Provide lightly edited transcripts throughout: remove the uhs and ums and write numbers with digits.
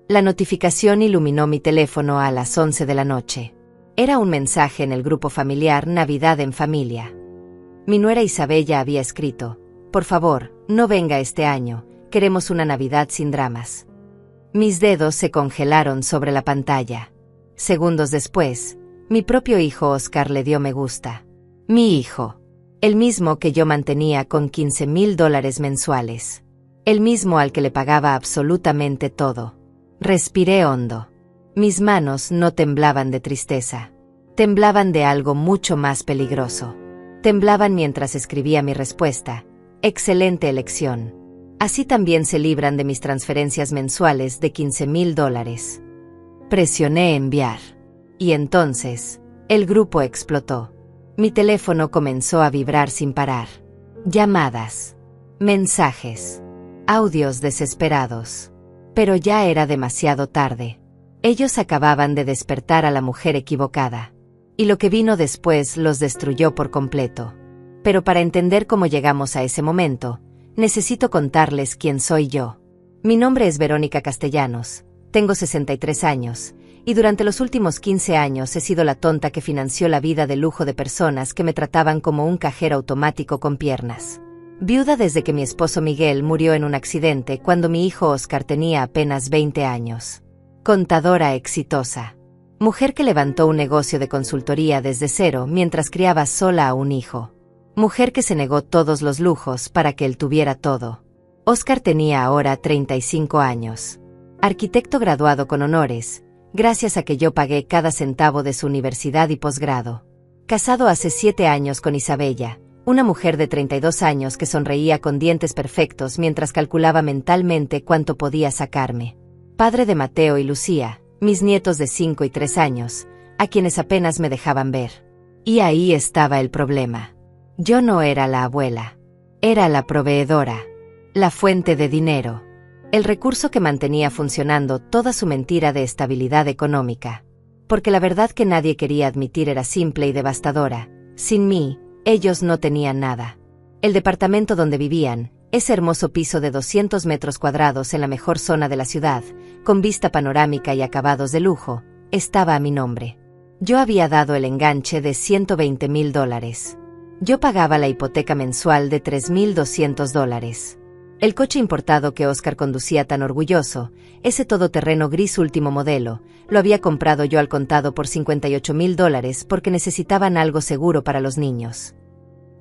La notificación iluminó mi teléfono a las 11 de la noche. Era un mensaje en el grupo familiar Navidad en Familia. Mi nuera Isabella había escrito: «Por favor, no venga este año, queremos una Navidad sin dramas». Mis dedos se congelaron sobre la pantalla. Segundos después, mi propio hijo Oscar le dio me gusta. Mi hijo. El mismo que yo mantenía con $15,000 mensuales. El mismo al que le pagaba absolutamente todo. Respiré hondo. Mis manos no temblaban de tristeza. Temblaban de algo mucho más peligroso. Temblaban mientras escribía mi respuesta. Excelente elección. Así también se libran de mis transferencias mensuales de $15,000. Presioné enviar. Y entonces, el grupo explotó. Mi teléfono comenzó a vibrar sin parar. Llamadas. Mensajes. Audios desesperados. Pero ya era demasiado tarde. Ellos acababan de despertar a la mujer equivocada. Y lo que vino después los destruyó por completo. Pero para entender cómo llegamos a ese momento, necesito contarles quién soy yo. Mi nombre es Verónica Castellanos, tengo 63 años, y durante los últimos 15 años he sido la tonta que financió la vida de lujo de personas que me trataban como un cajero automático con piernas. Viuda desde que mi esposo Miguel murió en un accidente cuando mi hijo Oscar tenía apenas 20 años. Contadora exitosa. Mujer que levantó un negocio de consultoría desde cero mientras criaba sola a un hijo. Mujer que se negó todos los lujos para que él tuviera todo. Oscar tenía ahora 35 años. Arquitecto graduado con honores, gracias a que yo pagué cada centavo de su universidad y posgrado. Casado hace 7 años con Isabella, una mujer de 32 años que sonreía con dientes perfectos mientras calculaba mentalmente cuánto podía sacarme. Padre de Mateo y Lucía, mis nietos de 5 y 3 años, a quienes apenas me dejaban ver. Y ahí estaba el problema. Yo no era la abuela. Era la proveedora. La fuente de dinero. El recurso que mantenía funcionando toda su mentira de estabilidad económica. Porque la verdad que nadie quería admitir era simple y devastadora. Sin mí, ellos no tenían nada. El departamento donde vivían, ese hermoso piso de 200 metros cuadrados en la mejor zona de la ciudad, con vista panorámica y acabados de lujo, estaba a mi nombre. Yo había dado el enganche de $120,000. Yo pagaba la hipoteca mensual de $3,200. El coche importado que Oscar conducía tan orgulloso, ese todoterreno gris último modelo, lo había comprado yo al contado por $58,000 porque necesitaban algo seguro para los niños.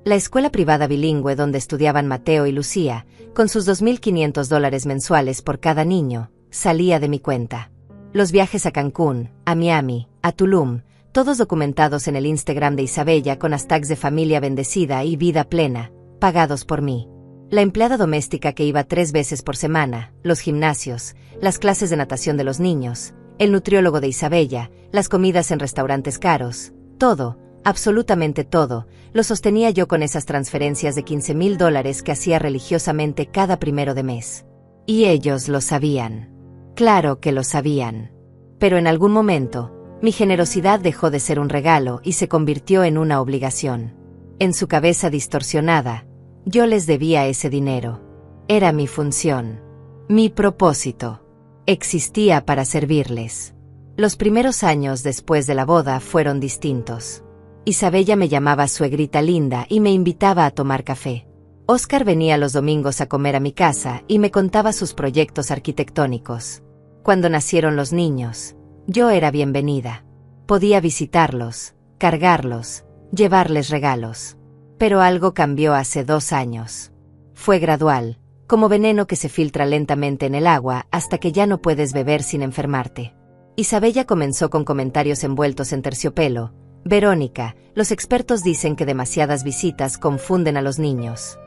La escuela privada bilingüe donde estudiaban Mateo y Lucía, con sus $2,500 mensuales por cada niño, salía de mi cuenta. Los viajes a Cancún, a Miami, a Tulum, todos documentados en el Instagram de Isabella con hashtags de familia bendecida y vida plena, pagados por mí. La empleada doméstica que iba 3 veces por semana, los gimnasios, las clases de natación de los niños, el nutriólogo de Isabella, las comidas en restaurantes caros, todo, absolutamente todo, lo sostenía yo con esas transferencias de $15,000 que hacía religiosamente cada 1 de mes. Y ellos lo sabían. Claro que lo sabían. Pero en algún momento, mi generosidad dejó de ser un regalo y se convirtió en una obligación. En su cabeza distorsionada, yo les debía ese dinero. Era mi función. Mi propósito. Existía para servirles. Los primeros años después de la boda fueron distintos. Isabella me llamaba suegrita linda y me invitaba a tomar café. Oscar venía los domingos a comer a mi casa y me contaba sus proyectos arquitectónicos. Cuando nacieron los niños, yo era bienvenida. Podía visitarlos, cargarlos, llevarles regalos. Pero algo cambió hace 2 años. Fue gradual, como veneno que se filtra lentamente en el agua hasta que ya no puedes beber sin enfermarte. Isabella comenzó con comentarios envueltos en terciopelo. Verónica, los expertos dicen que demasiadas visitas confunden a los niños.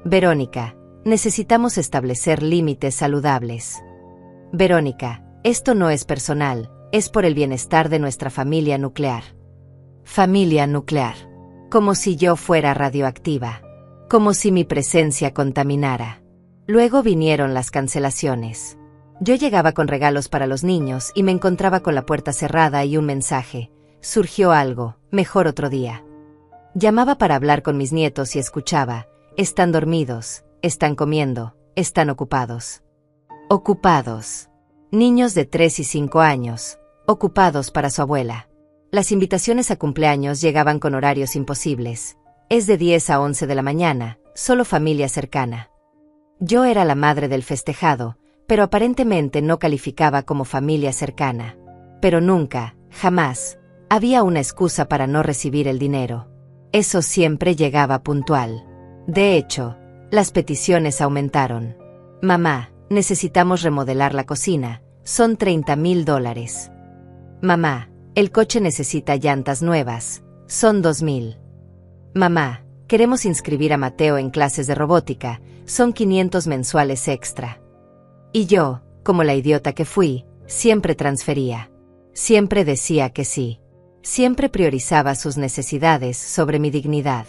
Verónica, necesitamos establecer límites saludables. Verónica, esto no es personal, es por el bienestar de nuestra familia nuclear. Familia nuclear. Como si yo fuera radioactiva. Como si mi presencia contaminara. Luego vinieron las cancelaciones. Yo llegaba con regalos para los niños y me encontraba con la puerta cerrada y un mensaje. Surgió algo, mejor otro día. Llamaba para hablar con mis nietos y escuchaba. Están dormidos, están comiendo, están ocupados. Ocupados. Niños de 3 y 5 años, ocupados para su abuela. Las invitaciones a cumpleaños llegaban con horarios imposibles. Es de 10 a 11 de la mañana, solo familia cercana. Yo era la madre del festejado, pero aparentemente no calificaba como familia cercana. Pero nunca, jamás, había una excusa para no recibir el dinero. Eso siempre llegaba puntual. De hecho, las peticiones aumentaron. Mamá, necesitamos remodelar la cocina, son $30,000. Mamá, el coche necesita llantas nuevas, son $2,000. Mamá, queremos inscribir a Mateo en clases de robótica, son 500 mensuales extra. Y yo, como la idiota que fui, siempre transfería. Siempre decía que sí. Siempre priorizaba sus necesidades sobre mi dignidad.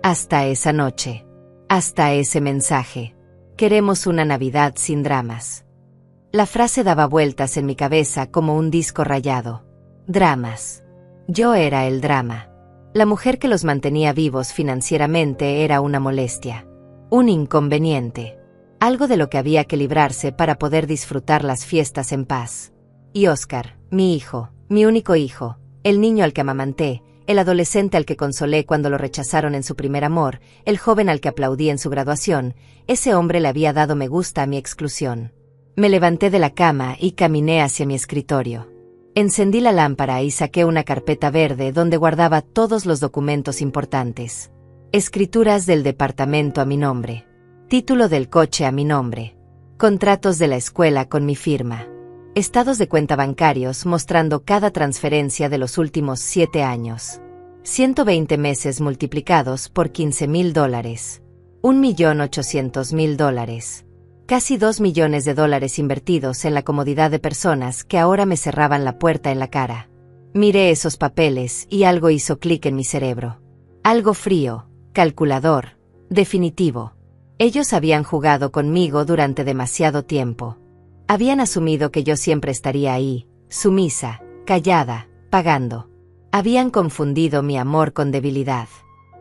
Hasta esa noche. Hasta ese mensaje. Queremos una Navidad sin dramas. La frase daba vueltas en mi cabeza como un disco rayado. Dramas. Yo era el drama. La mujer que los mantenía vivos financieramente era una molestia. Un inconveniente. Algo de lo que había que librarse para poder disfrutar las fiestas en paz. Y Oscar, mi hijo, mi único hijo, el niño al que amamanté, el adolescente al que consolé cuando lo rechazaron en su primer amor, el joven al que aplaudí en su graduación, ese hombre le había dado me gusta a mi exclusión. Me levanté de la cama y caminé hacia mi escritorio. Encendí la lámpara y saqué una carpeta verde donde guardaba todos los documentos importantes. Escrituras del departamento a mi nombre. Título del coche a mi nombre. Contratos de la escuela con mi firma. Estados de cuenta bancarios mostrando cada transferencia de los últimos 7 años. 120 meses multiplicados por $15,000. $1,800,000. Casi $2 millones invertidos en la comodidad de personas que ahora me cerraban la puerta en la cara. Miré esos papeles y algo hizo clic en mi cerebro. Algo frío, calculador, definitivo. Ellos habían jugado conmigo durante demasiado tiempo. Habían asumido que yo siempre estaría ahí, sumisa, callada, pagando. Habían confundido mi amor con debilidad.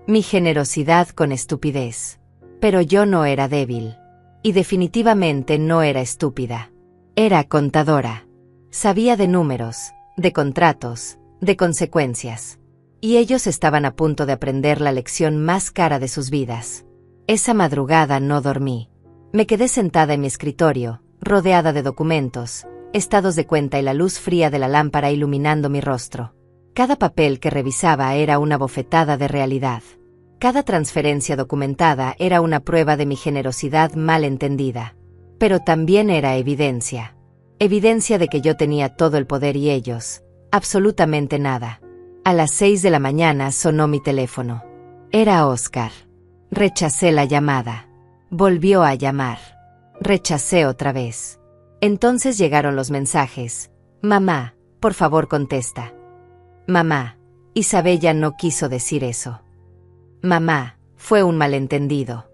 Mi generosidad con estupidez. Pero yo no era débil. Y definitivamente no era estúpida. Era contadora. Sabía de números, de contratos, de consecuencias. Y ellos estaban a punto de aprender la lección más cara de sus vidas. Esa madrugada no dormí. Me quedé sentada en mi escritorio, rodeada de documentos, estados de cuenta y la luz fría de la lámpara iluminando mi rostro. Cada papel que revisaba era una bofetada de realidad. Cada transferencia documentada era una prueba de mi generosidad mal entendida. Pero también era evidencia. Evidencia de que yo tenía todo el poder y ellos, absolutamente nada. A las 6 de la mañana sonó mi teléfono. Era Oscar. Rechacé la llamada. Volvió a llamar. Rechacé otra vez. Entonces llegaron los mensajes. Mamá, por favor contesta. Mamá, Isabella no quiso decir eso. Mamá, fue un malentendido.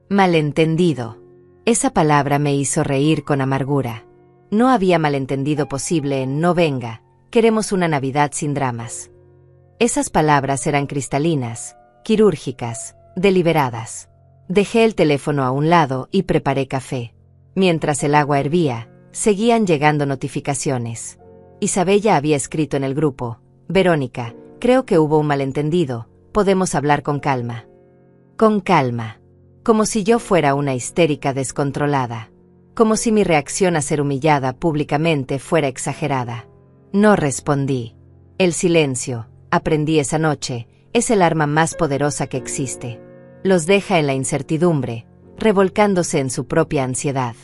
Malentendido. Esa palabra me hizo reír con amargura. No había malentendido posible en no venga, queremos una Navidad sin dramas. Esas palabras eran cristalinas, quirúrgicas, deliberadas. Dejé el teléfono a un lado y preparé café. Mientras el agua hervía, seguían llegando notificaciones. Isabella había escrito en el grupo: Verónica, creo que hubo un malentendido, podemos hablar con calma. Con calma. Como si yo fuera una histérica descontrolada. Como si mi reacción a ser humillada públicamente fuera exagerada. No respondí. El silencio, aprendí esa noche, es el arma más poderosa que existe. Los deja en la incertidumbre, revolcándose en su propia ansiedad.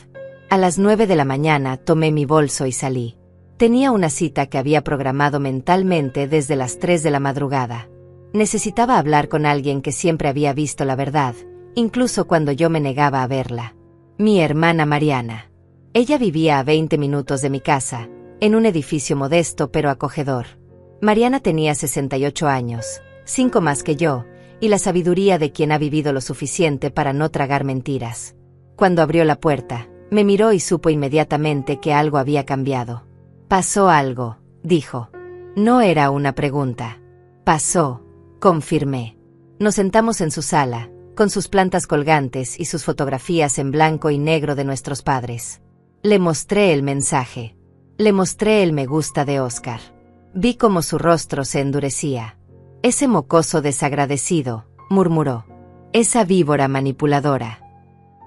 A las 9 de la mañana tomé mi bolso y salí. Tenía una cita que había programado mentalmente desde las 3 de la madrugada. Necesitaba hablar con alguien que siempre había visto la verdad, incluso cuando yo me negaba a verla. Mi hermana Mariana. Ella vivía a 20 minutos de mi casa, en un edificio modesto pero acogedor. Mariana tenía 68 años, 5 más que yo, y la sabiduría de quien ha vivido lo suficiente para no tragar mentiras. Cuando abrió la puerta, me miró y supo inmediatamente que algo había cambiado. Pasó algo, dijo. No era una pregunta. Pasó. Confirmé. Nos sentamos en su sala, con sus plantas colgantes y sus fotografías en blanco y negro de nuestros padres. Le mostré el mensaje. Le mostré el me gusta de Oscar. Vi cómo su rostro se endurecía. Ese mocoso desagradecido, murmuró. Esa víbora manipuladora.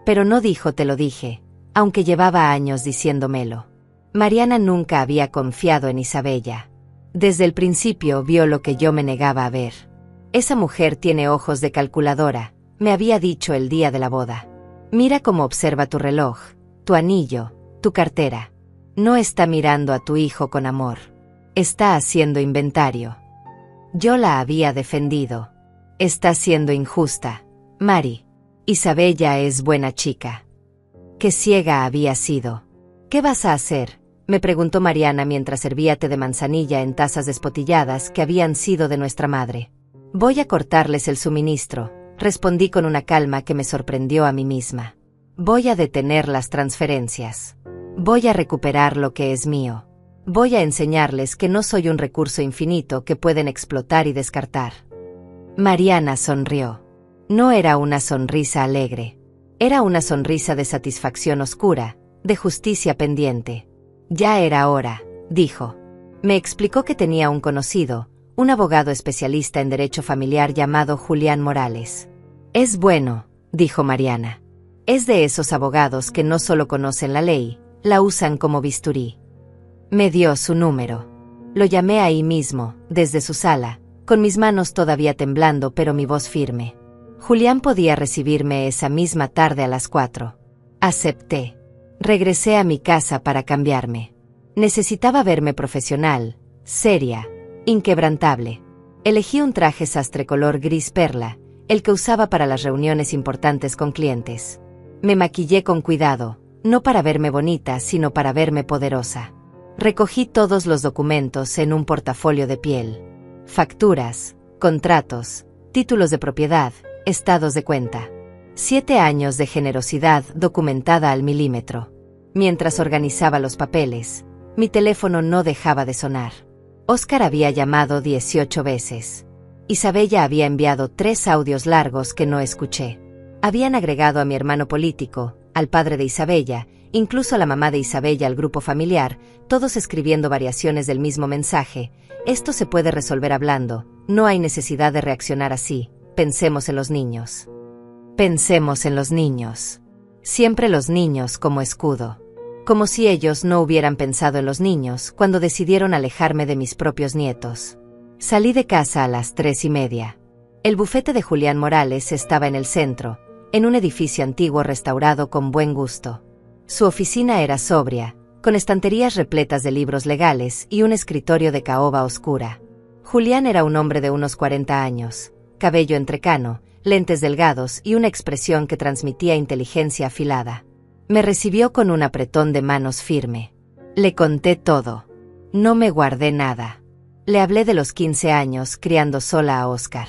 Pero no dijo te lo dije, aunque llevaba años diciéndomelo. Mariana nunca había confiado en Isabella. Desde el principio vio lo que yo me negaba a ver. Esa mujer tiene ojos de calculadora, me había dicho el día de la boda. Mira cómo observa tu reloj, tu anillo, tu cartera. No está mirando a tu hijo con amor. Está haciendo inventario. Yo la había defendido. Está siendo injusta, Mari. Isabella es buena chica. Qué ciega había sido. ¿Qué vas a hacer?, me preguntó Mariana mientras servía té de manzanilla en tazas despotilladas que habían sido de nuestra madre. Voy a cortarles el suministro, respondí con una calma que me sorprendió a mí misma. Voy a detener las transferencias. Voy a recuperar lo que es mío. Voy a enseñarles que no soy un recurso infinito que pueden explotar y descartar. Mariana sonrió. No era una sonrisa alegre. Era una sonrisa de satisfacción oscura, de justicia pendiente. Ya era hora, dijo. Me explicó que tenía un conocido, un abogado especialista en derecho familiar llamado Julián Morales. Es bueno, dijo Mariana. Es de esos abogados que no solo conocen la ley, la usan como bisturí. Me dio su número. Lo llamé ahí mismo, desde su sala, con mis manos todavía temblando pero mi voz firme. Julián podía recibirme esa misma tarde a las 4. Acepté. Regresé a mi casa para cambiarme. Necesitaba verme profesional, seria, inquebrantable. Elegí un traje sastre color gris perla, el que usaba para las reuniones importantes con clientes. Me maquillé con cuidado, no para verme bonita, sino para verme poderosa. Recogí todos los documentos en un portafolio de piel. Facturas, contratos, títulos de propiedad, estados de cuenta. 7 años de generosidad documentada al milímetro. Mientras organizaba los papeles, mi teléfono no dejaba de sonar. Oscar había llamado 18 veces. Isabella había enviado 3 audios largos que no escuché. Habían agregado a mi hermano político, al padre de Isabella, incluso a la mamá de Isabella al grupo familiar, todos escribiendo variaciones del mismo mensaje. Esto se puede resolver hablando, no hay necesidad de reaccionar así. Pensemos en los niños. Pensemos en los niños. Siempre los niños como escudo. Como si ellos no hubieran pensado en los niños cuando decidieron alejarme de mis propios nietos. Salí de casa a las 3:30. El bufete de Julián Morales estaba en el centro, en un edificio antiguo restaurado con buen gusto. Su oficina era sobria, con estanterías repletas de libros legales y un escritorio de caoba oscura. Julián era un hombre de unos 40 años, cabello entrecano, lentes delgados y una expresión que transmitía inteligencia afilada. Me recibió con un apretón de manos firme. Le conté todo. No me guardé nada. Le hablé de los 15 años criando sola a Oscar.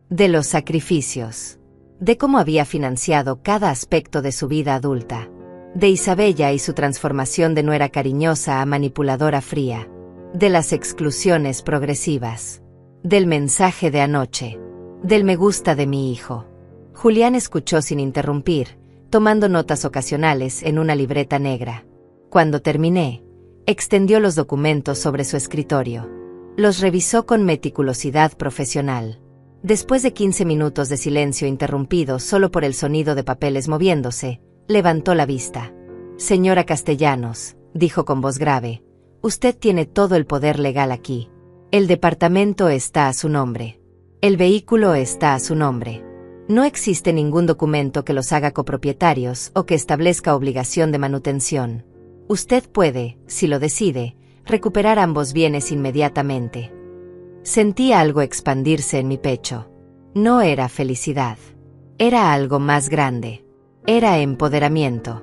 De los sacrificios. De cómo había financiado cada aspecto de su vida adulta. De Isabella y su transformación de nuera cariñosa a manipuladora fría. De las exclusiones progresivas. Del mensaje de anoche. Del me gusta de mi hijo. Julián escuchó sin interrumpir, tomando notas ocasionales en una libreta negra. Cuando terminé, extendió los documentos sobre su escritorio. Los revisó con meticulosidad profesional. Después de 15 minutos de silencio interrumpido solo por el sonido de papeles moviéndose, levantó la vista. Señora Castellanos, dijo con voz grave, usted tiene todo el poder legal aquí. El departamento está a su nombre. El vehículo está a su nombre. No existe ningún documento que los haga copropietarios o que establezca obligación de manutención. Usted puede, si lo decide, recuperar ambos bienes inmediatamente. Sentí algo expandirse en mi pecho. No era felicidad. Era algo más grande. Era empoderamiento.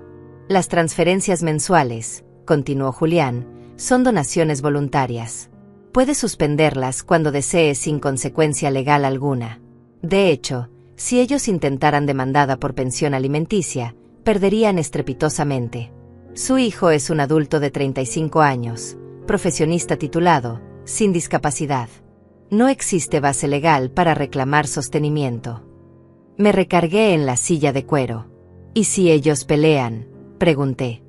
Las transferencias mensuales, continuó Julián, son donaciones voluntarias. Puede suspenderlas cuando desee sin consecuencia legal alguna. De hecho, si ellos intentaran demandada por pensión alimenticia, perderían estrepitosamente. Su hijo es un adulto de 35 años, profesionista titulado, sin discapacidad. No existe base legal para reclamar sostenimiento. Me recargué en la silla de cuero. ¿Y si ellos pelean?, pregunté.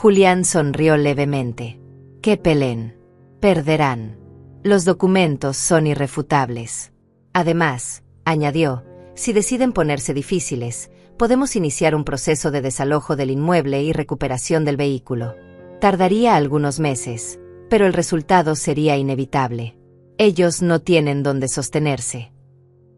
Julián sonrió levemente. ¡Qué pelén! Perderán. Los documentos son irrefutables. Además, añadió, si deciden ponerse difíciles, podemos iniciar un proceso de desalojo del inmueble y recuperación del vehículo. Tardaría algunos meses, pero el resultado sería inevitable. Ellos no tienen dónde sostenerse.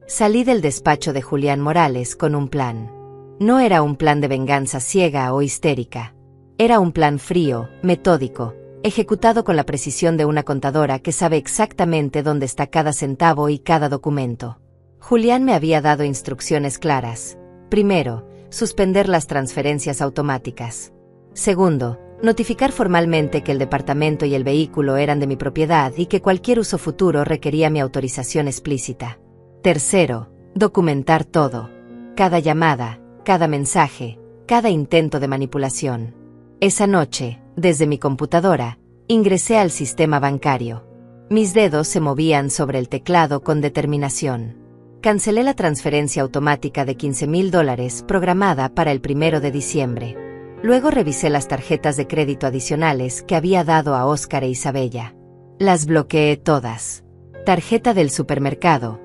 Salí del despacho de Julián Morales con un plan. No era un plan de venganza ciega o histérica. Era un plan frío, metódico, ejecutado con la precisión de una contadora que sabe exactamente dónde está cada centavo y cada documento. Julián me había dado instrucciones claras. Primero, suspender las transferencias automáticas. Segundo, notificar formalmente que el departamento y el vehículo eran de mi propiedad y que cualquier uso futuro requería mi autorización explícita. Tercero, documentar todo. Cada llamada, cada mensaje, cada intento de manipulación. Esa noche, desde mi computadora, ingresé al sistema bancario. Mis dedos se movían sobre el teclado con determinación. Cancelé la transferencia automática de $15,000 programada para el 1 de diciembre. Luego revisé las tarjetas de crédito adicionales que había dado a Óscar e Isabella. Las bloqueé todas. Tarjeta del supermercado,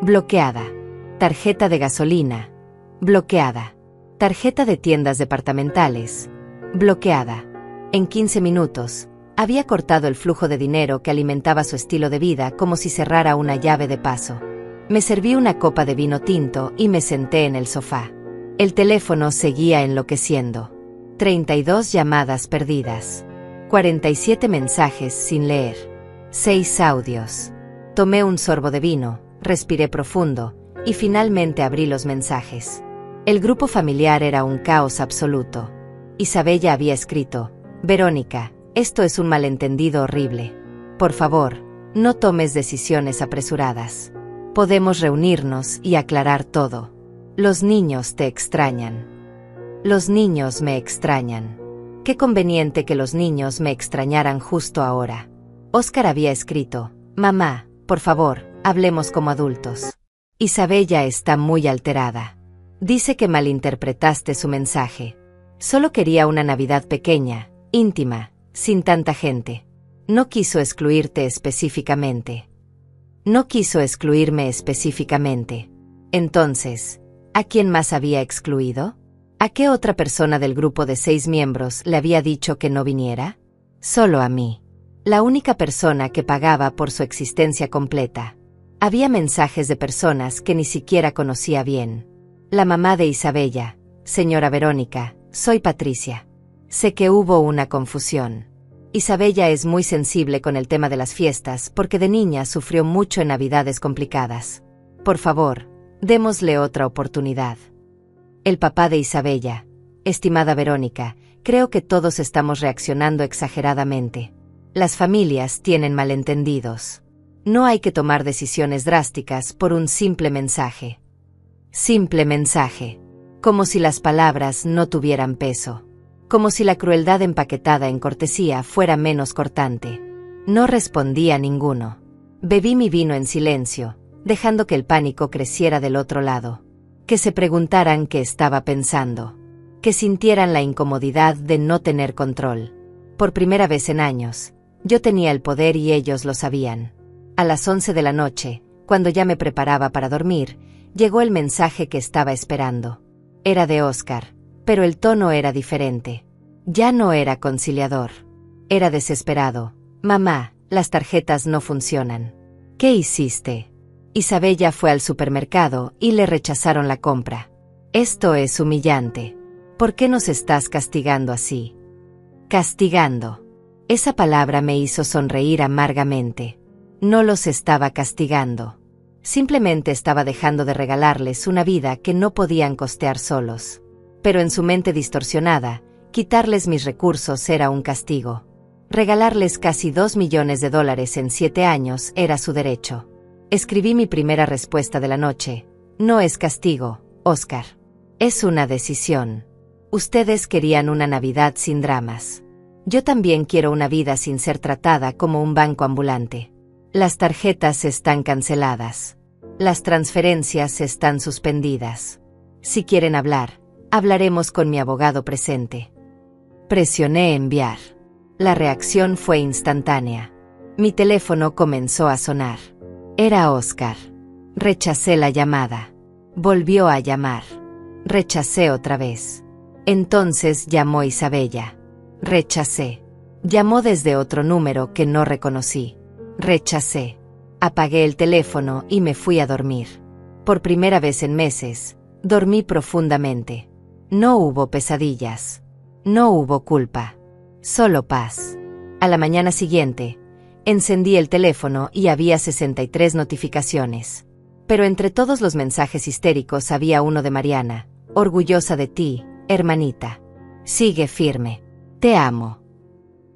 bloqueada. Tarjeta de gasolina, bloqueada. Tarjeta de tiendas departamentales, bloqueada. En 15 minutos, había cortado el flujo de dinero que alimentaba su estilo de vida como si cerrara una llave de paso. Me serví una copa de vino tinto y me senté en el sofá. El teléfono seguía enloqueciendo. 32 llamadas perdidas. 47 mensajes sin leer. 6 audios. Tomé un sorbo de vino, respiré profundo, y finalmente abrí los mensajes. El grupo familiar era un caos absoluto. Isabella había escrito: Verónica, esto es un malentendido horrible. Por favor, no tomes decisiones apresuradas. Podemos reunirnos y aclarar todo. Los niños te extrañan. Los niños me extrañan. Qué conveniente que los niños me extrañaran justo ahora. Óscar había escrito: Mamá, por favor, hablemos como adultos. Isabella está muy alterada. Dice que malinterpretaste su mensaje. Solo quería una Navidad pequeña, íntima, sin tanta gente. No quiso excluirte específicamente. No quiso excluirme específicamente. Entonces, ¿a quién más había excluido? ¿A qué otra persona del grupo de 6 miembros le había dicho que no viniera? Solo a mí. La única persona que pagaba por su existencia completa. Había mensajes de personas que ni siquiera conocía bien. La mamá de Isabella: Señora Verónica, soy Patricia. Sé que hubo una confusión. Isabella es muy sensible con el tema de las fiestas porque de niña sufrió mucho en navidades complicadas. Por favor, démosle otra oportunidad. El papá de Isabella: Estimada Verónica, creo que todos estamos reaccionando exageradamente. Las familias tienen malentendidos. No hay que tomar decisiones drásticas por un simple mensaje. Simple mensaje. Como si las palabras no tuvieran peso. Como si la crueldad empaquetada en cortesía fuera menos cortante. No respondí a ninguno. Bebí mi vino en silencio, dejando que el pánico creciera del otro lado. Que se preguntaran qué estaba pensando. Que sintieran la incomodidad de no tener control. Por primera vez en años, yo tenía el poder y ellos lo sabían. A las 11 de la noche, cuando ya me preparaba para dormir, llegó el mensaje que estaba esperando. Era de Óscar, pero el tono era diferente. Ya no era conciliador. Era desesperado. Mamá, las tarjetas no funcionan. ¿Qué hiciste? Isabella fue al supermercado y le rechazaron la compra. Esto es humillante. ¿Por qué nos estás castigando así? Castigando. Esa palabra me hizo sonreír amargamente. No los estaba castigando. Simplemente estaba dejando de regalarles una vida que no podían costear solos. Pero en su mente distorsionada, quitarles mis recursos era un castigo. Regalarles casi $2 millones en 7 años era su derecho. Escribí mi primera respuesta de la noche. No es castigo, Óscar. Es una decisión. Ustedes querían una Navidad sin dramas. Yo también quiero una vida sin ser tratada como un banco ambulante. Las tarjetas están canceladas. Las transferencias están suspendidas. Si quieren hablar, hablaremos con mi abogado presente. Presioné enviar. La reacción fue instantánea. Mi teléfono comenzó a sonar. Era Óscar. Rechacé la llamada. Volvió a llamar. Rechacé otra vez. Entonces llamó Isabella. Rechacé. Llamó desde otro número que no reconocí. Rechacé. Apagué el teléfono y me fui a dormir. Por primera vez en meses, dormí profundamente. No hubo pesadillas. No hubo culpa. Solo paz. A la mañana siguiente, encendí el teléfono y había 63 notificaciones. Pero entre todos los mensajes histéricos había uno de Mariana. Orgullosa de ti, hermanita. Sigue firme. Te amo.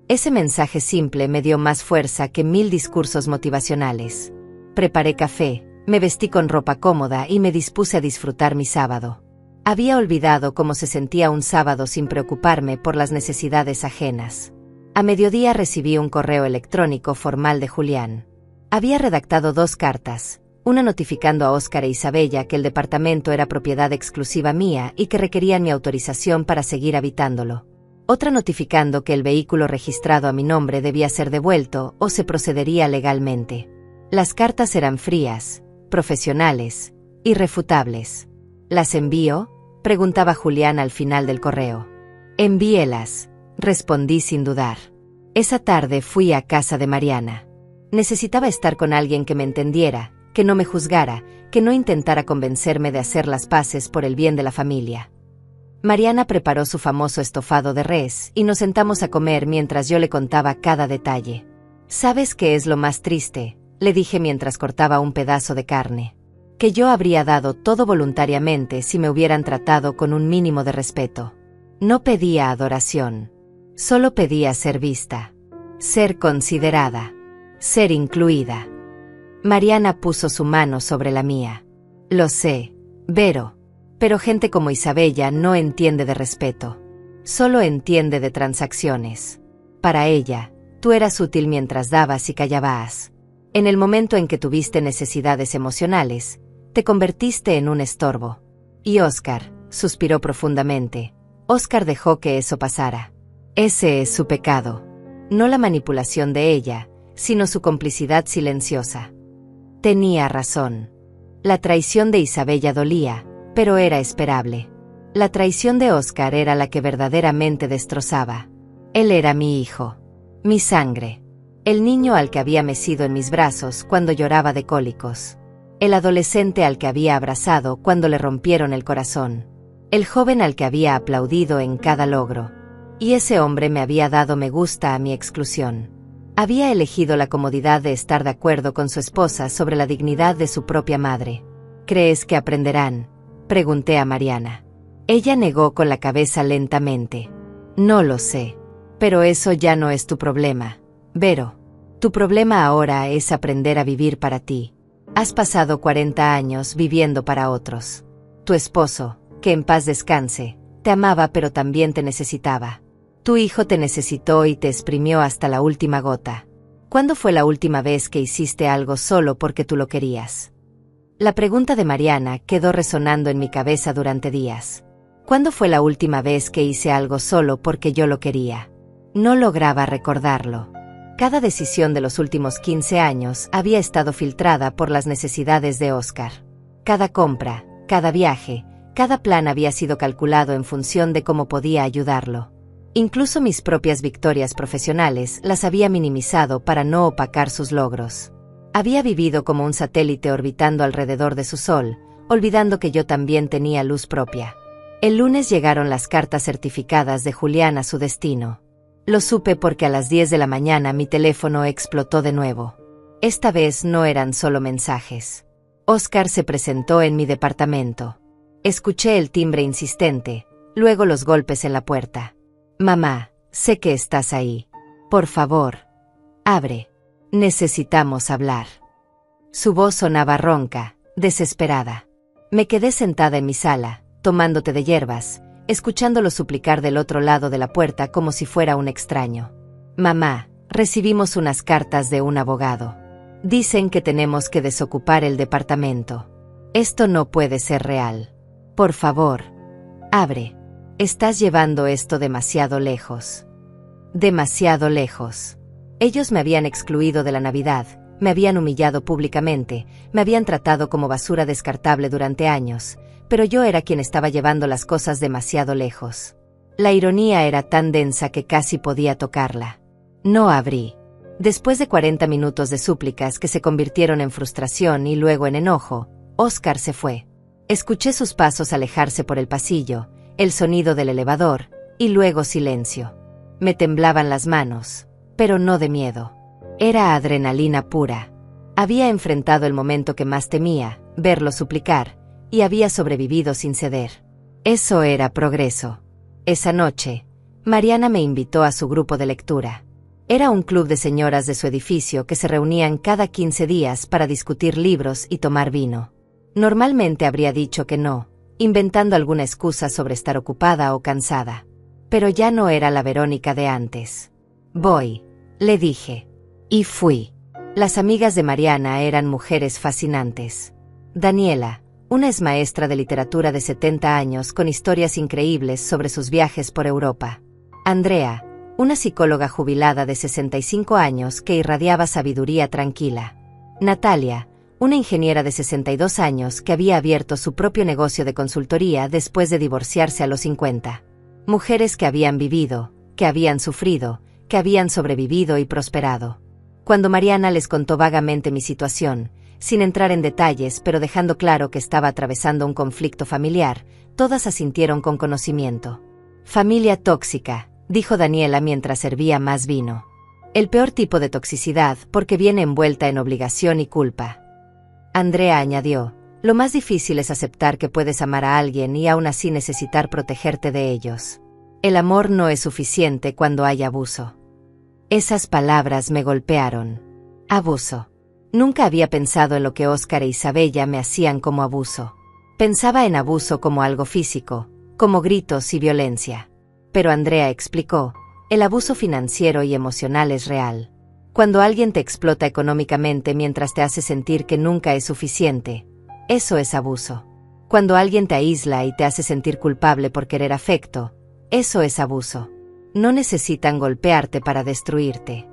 Ese mensaje simple me dio más fuerza que 1000 discursos motivacionales. Preparé café, me vestí con ropa cómoda y me dispuse a disfrutar mi sábado. Había olvidado cómo se sentía un sábado sin preocuparme por las necesidades ajenas. A mediodía recibí un correo electrónico formal de Julián. Había redactado 2 cartas, una notificando a Óscar e Isabella que el departamento era propiedad exclusiva mía y que requerían mi autorización para seguir habitándolo. Otra notificando que el vehículo registrado a mi nombre debía ser devuelto o se procedería legalmente. Las cartas eran frías, profesionales, irrefutables. ¿Las envío?, preguntaba Julián al final del correo. Envíelas, respondí sin dudar. Esa tarde fui a casa de Mariana. Necesitaba estar con alguien que me entendiera, que no me juzgara, que no intentara convencerme de hacer las paces por el bien de la familia. Mariana preparó su famoso estofado de res y nos sentamos a comer mientras yo le contaba cada detalle. ¿Sabes qué es lo más triste?, le dije mientras cortaba un pedazo de carne. Que yo habría dado todo voluntariamente si me hubieran tratado con un mínimo de respeto. No pedía adoración. Solo pedía ser vista. Ser considerada. Ser incluida. Mariana puso su mano sobre la mía. Lo sé, Vero. Pero gente como Isabella no entiende de respeto. Solo entiende de transacciones. Para ella, tú eras útil mientras dabas y callabas. En el momento en que tuviste necesidades emocionales, te convertiste en un estorbo. Y Óscar, suspiró profundamente. Óscar dejó que eso pasara. Ese es su pecado. No la manipulación de ella, sino su complicidad silenciosa. Tenía razón. La traición de Isabella dolía, pero era esperable. La traición de Óscar era la que verdaderamente destrozaba. Él era mi hijo. Mi sangre. El niño al que había mecido en mis brazos cuando lloraba de cólicos. El adolescente al que había abrazado cuando le rompieron el corazón. El joven al que había aplaudido en cada logro. Y ese hombre me había dado me gusta a mi exclusión. Había elegido la comodidad de estar de acuerdo con su esposa sobre la dignidad de su propia madre. ¿Crees que aprenderán?, pregunté a Mariana. Ella negó con la cabeza lentamente. No lo sé. Pero eso ya no es tu problema, Vero. Tu problema ahora es aprender a vivir para ti. Has pasado 40 años viviendo para otros. Tu esposo, que en paz descanse, te amaba pero también te necesitaba. Tu hijo te necesitó y te exprimió hasta la última gota. ¿Cuándo fue la última vez que hiciste algo solo porque tú lo querías? La pregunta de Mariana quedó resonando en mi cabeza durante días. ¿Cuándo fue la última vez que hice algo solo porque yo lo quería? No lograba recordarlo. Cada decisión de los últimos 15 años había estado filtrada por las necesidades de Óscar. Cada compra, cada viaje, cada plan había sido calculado en función de cómo podía ayudarlo. Incluso mis propias victorias profesionales las había minimizado para no opacar sus logros. Había vivido como un satélite orbitando alrededor de su sol, olvidando que yo también tenía luz propia. El lunes llegaron las cartas certificadas de Julián a su destino. Lo supe porque a las 10 de la mañana mi teléfono explotó de nuevo. Esta vez no eran solo mensajes. Óscar se presentó en mi departamento. Escuché el timbre insistente, luego los golpes en la puerta. Mamá, sé que estás ahí. Por favor, abre. Necesitamos hablar. Su voz sonaba ronca, desesperada. Me quedé sentada en mi sala, tomando té de hierbas, escuchándolo suplicar del otro lado de la puerta como si fuera un extraño. Mamá, recibimos unas cartas de un abogado. Dicen que tenemos que desocupar el departamento. Esto no puede ser real. Por favor, abre. Estás llevando esto demasiado lejos. Demasiado lejos. Ellos me habían excluido de la Navidad, me habían humillado públicamente, me habían tratado como basura descartable durante años, pero yo era quien estaba llevando las cosas demasiado lejos. La ironía era tan densa que casi podía tocarla. No abrí. Después de 40 minutos de súplicas que se convirtieron en frustración y luego en enojo, Oscar se fue. Escuché sus pasos alejarse por el pasillo, el sonido del elevador, y luego silencio. Me temblaban las manos, pero no de miedo. Era adrenalina pura. Había enfrentado el momento que más temía, verlo suplicar, y había sobrevivido sin ceder. Eso era progreso. Esa noche, Mariana me invitó a su grupo de lectura. Era un club de señoras de su edificio que se reunían cada 15 días para discutir libros y tomar vino. Normalmente habría dicho que no, inventando alguna excusa sobre estar ocupada o cansada. Pero ya no era la Verónica de antes. Voy, le dije. Y fui. Las amigas de Mariana eran mujeres fascinantes. Daniela, una exmaestra de literatura de 70 años con historias increíbles sobre sus viajes por Europa. Andrea, una psicóloga jubilada de 65 años que irradiaba sabiduría tranquila. Natalia, una ingeniera de 62 años que había abierto su propio negocio de consultoría después de divorciarse a los 50. Mujeres que habían vivido, que habían sufrido, que habían sobrevivido y prosperado. Cuando Mariana les contó vagamente mi situación, sin entrar en detalles pero dejando claro que estaba atravesando un conflicto familiar, todas asintieron con conocimiento. Familia tóxica, dijo Daniela mientras servía más vino. El peor tipo de toxicidad porque viene envuelta en obligación y culpa. Andrea añadió, lo más difícil es aceptar que puedes amar a alguien y aún así necesitar protegerte de ellos. El amor no es suficiente cuando hay abuso. Esas palabras me golpearon. Abuso. Nunca había pensado en lo que Óscar e Isabella me hacían como abuso. Pensaba en abuso como algo físico, como gritos y violencia. Pero Andrea explicó, el abuso financiero y emocional es real. Cuando alguien te explota económicamente mientras te hace sentir que nunca es suficiente, eso es abuso. Cuando alguien te aísla y te hace sentir culpable por querer afecto, eso es abuso. No necesitan golpearte para destruirte.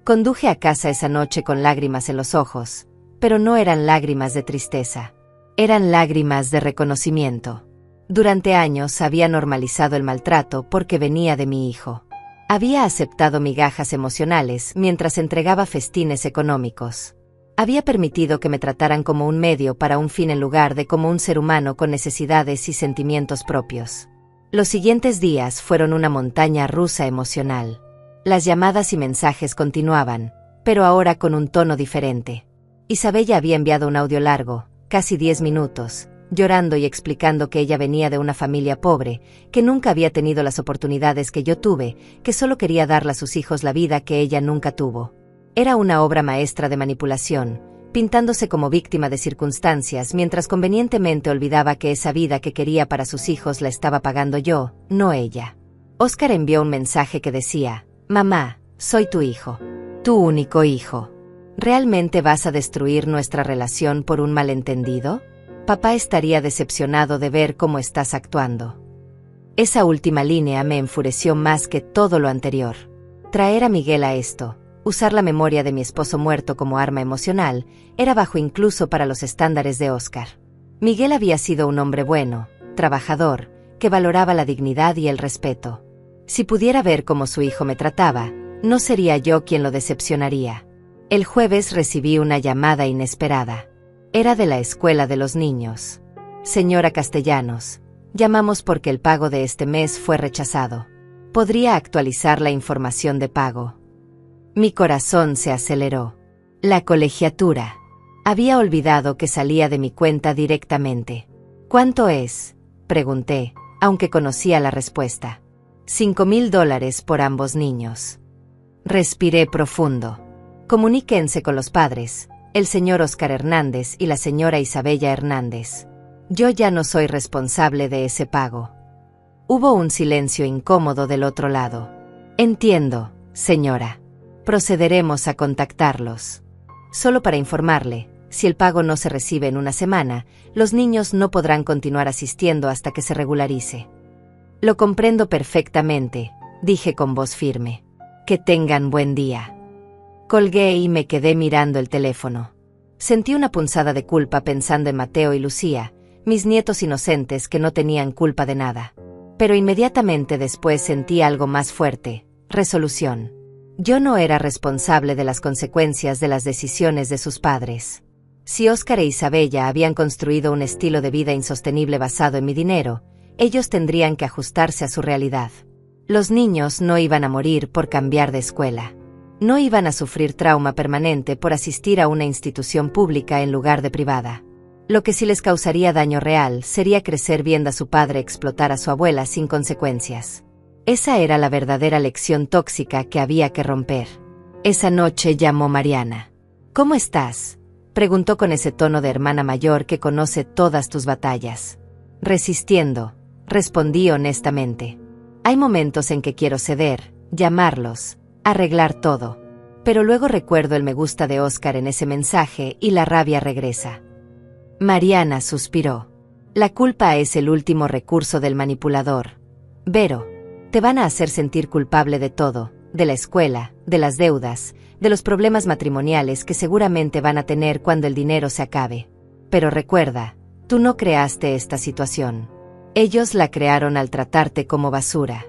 Conduje a casa esa noche con lágrimas en los ojos, pero no eran lágrimas de tristeza. Eran lágrimas de reconocimiento. Durante años había normalizado el maltrato porque venía de mi hijo. Había aceptado migajas emocionales mientras entregaba festines económicos. Había permitido que me trataran como un medio para un fin en lugar de como un ser humano con necesidades y sentimientos propios. Los siguientes días fueron una montaña rusa emocional. Las llamadas y mensajes continuaban, pero ahora con un tono diferente. Isabella había enviado un audio largo, casi 10 minutos, llorando y explicando que ella venía de una familia pobre, que nunca había tenido las oportunidades que yo tuve, que solo quería darle a sus hijos la vida que ella nunca tuvo. Era una obra maestra de manipulación, pintándose como víctima de circunstancias mientras convenientemente olvidaba que esa vida que quería para sus hijos la estaba pagando yo, no ella. Óscar envió un mensaje que decía, «Mamá, soy tu hijo. Tu único hijo. ¿Realmente vas a destruir nuestra relación por un malentendido? Papá estaría decepcionado de ver cómo estás actuando». Esa última línea me enfureció más que todo lo anterior. Traer a Miguel a esto, usar la memoria de mi esposo muerto como arma emocional, era bajo incluso para los estándares de Óscar. Miguel había sido un hombre bueno, trabajador, que valoraba la dignidad y el respeto. Si pudiera ver cómo su hijo me trataba, no sería yo quien lo decepcionaría. El jueves recibí una llamada inesperada. Era de la escuela de los niños. Señora Castellanos, llamamos porque el pago de este mes fue rechazado. ¿Podría actualizar la información de pago? Mi corazón se aceleró. La colegiatura. Había olvidado que salía de mi cuenta directamente. ¿Cuánto es?, pregunté, aunque conocía la respuesta. $5,000 por ambos niños. Respiré profundo. Comuníquense con los padres, el señor Óscar Hernández y la señora Isabella Hernández. Yo ya no soy responsable de ese pago. Hubo un silencio incómodo del otro lado. Entiendo, señora. Procederemos a contactarlos. Solo para informarle, si el pago no se recibe en una semana, los niños no podrán continuar asistiendo hasta que se regularice. Lo comprendo perfectamente, dije con voz firme. Que tengan buen día. Colgué y me quedé mirando el teléfono. Sentí una punzada de culpa pensando en Mateo y Lucía, mis nietos inocentes que no tenían culpa de nada. Pero inmediatamente después sentí algo más fuerte: resolución. Yo no era responsable de las consecuencias de las decisiones de sus padres. Si Óscar e Isabella habían construido un estilo de vida insostenible basado en mi dinero, ellos tendrían que ajustarse a su realidad. Los niños no iban a morir por cambiar de escuela. No iban a sufrir trauma permanente por asistir a una institución pública en lugar de privada. Lo que sí les causaría daño real sería crecer viendo a su padre explotar a su abuela sin consecuencias. Esa era la verdadera lección tóxica que había que romper. Esa noche llamó Mariana. ¿Cómo estás?, preguntó con ese tono de hermana mayor que conoce todas tus batallas. Resistiendo, respondí honestamente. Hay momentos en que quiero ceder, llamarlos, arreglar todo. Pero luego recuerdo el me gusta de Óscar en ese mensaje y la rabia regresa. Mariana suspiró. La culpa es el último recurso del manipulador. Vero, te van a hacer sentir culpable de todo, de la escuela, de las deudas, de los problemas matrimoniales que seguramente van a tener cuando el dinero se acabe. Pero recuerda, tú no creaste esta situación. Ellos la crearon al tratarte como basura.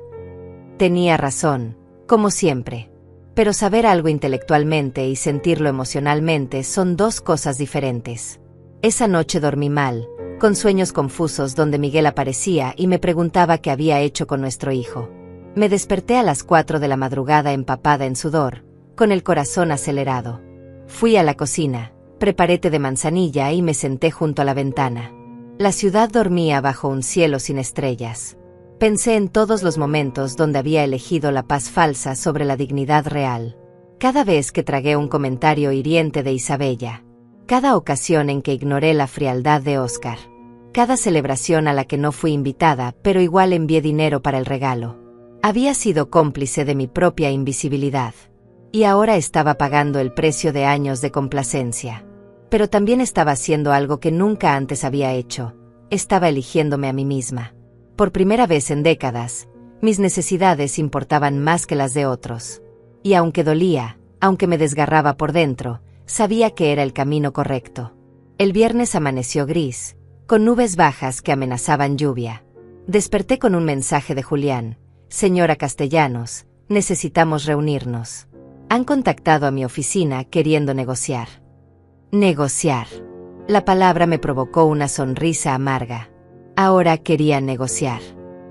Tenía razón, como siempre. Pero saber algo intelectualmente y sentirlo emocionalmente son dos cosas diferentes. Esa noche dormí mal, con sueños confusos donde Miguel aparecía y me preguntaba qué había hecho con nuestro hijo. Me desperté a las 4 de la madrugada empapada en sudor, con el corazón acelerado. Fui a la cocina, preparé té de manzanilla y me senté junto a la ventana. La ciudad dormía bajo un cielo sin estrellas. Pensé en todos los momentos donde había elegido la paz falsa sobre la dignidad real. Cada vez que tragué un comentario hiriente de Isabella. Cada ocasión en que ignoré la frialdad de Óscar. Cada celebración a la que no fui invitada, pero igual envié dinero para el regalo. Había sido cómplice de mi propia invisibilidad. Y ahora estaba pagando el precio de años de complacencia. Pero también estaba haciendo algo que nunca antes había hecho. Estaba eligiéndome a mí misma. Por primera vez en décadas, mis necesidades importaban más que las de otros. Y aunque dolía, aunque me desgarraba por dentro, sabía que era el camino correcto. El viernes amaneció gris, con nubes bajas que amenazaban lluvia. Desperté con un mensaje de Julián. Señora Castellanos, necesitamos reunirnos. Han contactado a mi oficina queriendo negociar. Negociar. La palabra me provocó una sonrisa amarga. Ahora querían negociar.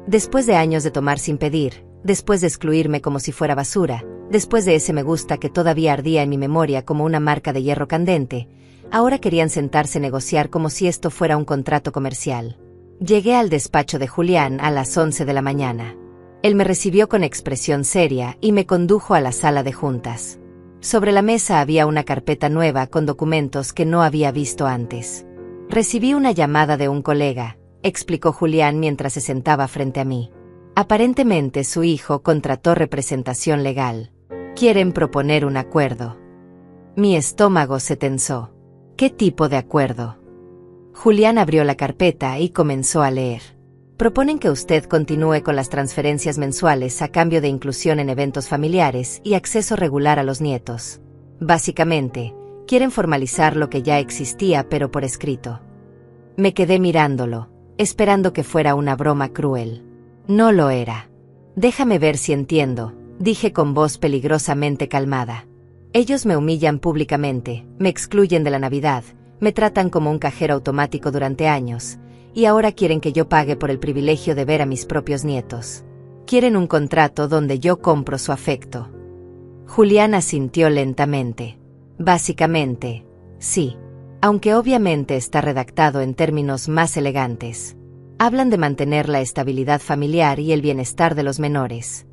Después de años de tomar sin pedir, después de excluirme como si fuera basura, después de ese me gusta que todavía ardía en mi memoria como una marca de hierro candente, ahora querían sentarse a negociar como si esto fuera un contrato comercial. Llegué al despacho de Julián a las 11 de la mañana. Él me recibió con expresión seria y me condujo a la sala de juntas. Sobre la mesa había una carpeta nueva con documentos que no había visto antes. Recibí una llamada de un colega, explicó Julián mientras se sentaba frente a mí. Aparentemente su hijo contrató representación legal. Quieren proponer un acuerdo. Mi estómago se tensó. ¿Qué tipo de acuerdo? Julián abrió la carpeta y comenzó a leer. Proponen que usted continúe con las transferencias mensuales a cambio de inclusión en eventos familiares y acceso regular a los nietos. Básicamente, quieren formalizar lo que ya existía pero por escrito. Me quedé mirándolo, esperando que fuera una broma cruel. No lo era. Déjame ver si entiendo, dije con voz peligrosamente calmada. Ellos me humillan públicamente, me excluyen de la Navidad, me tratan como un cajero automático durante años, y ahora quieren que yo pague por el privilegio de ver a mis propios nietos. Quieren un contrato donde yo compro su afecto. Julián asintió lentamente. Básicamente, sí. Aunque obviamente está redactado en términos más elegantes. Hablan de mantener la estabilidad familiar y el bienestar de los menores.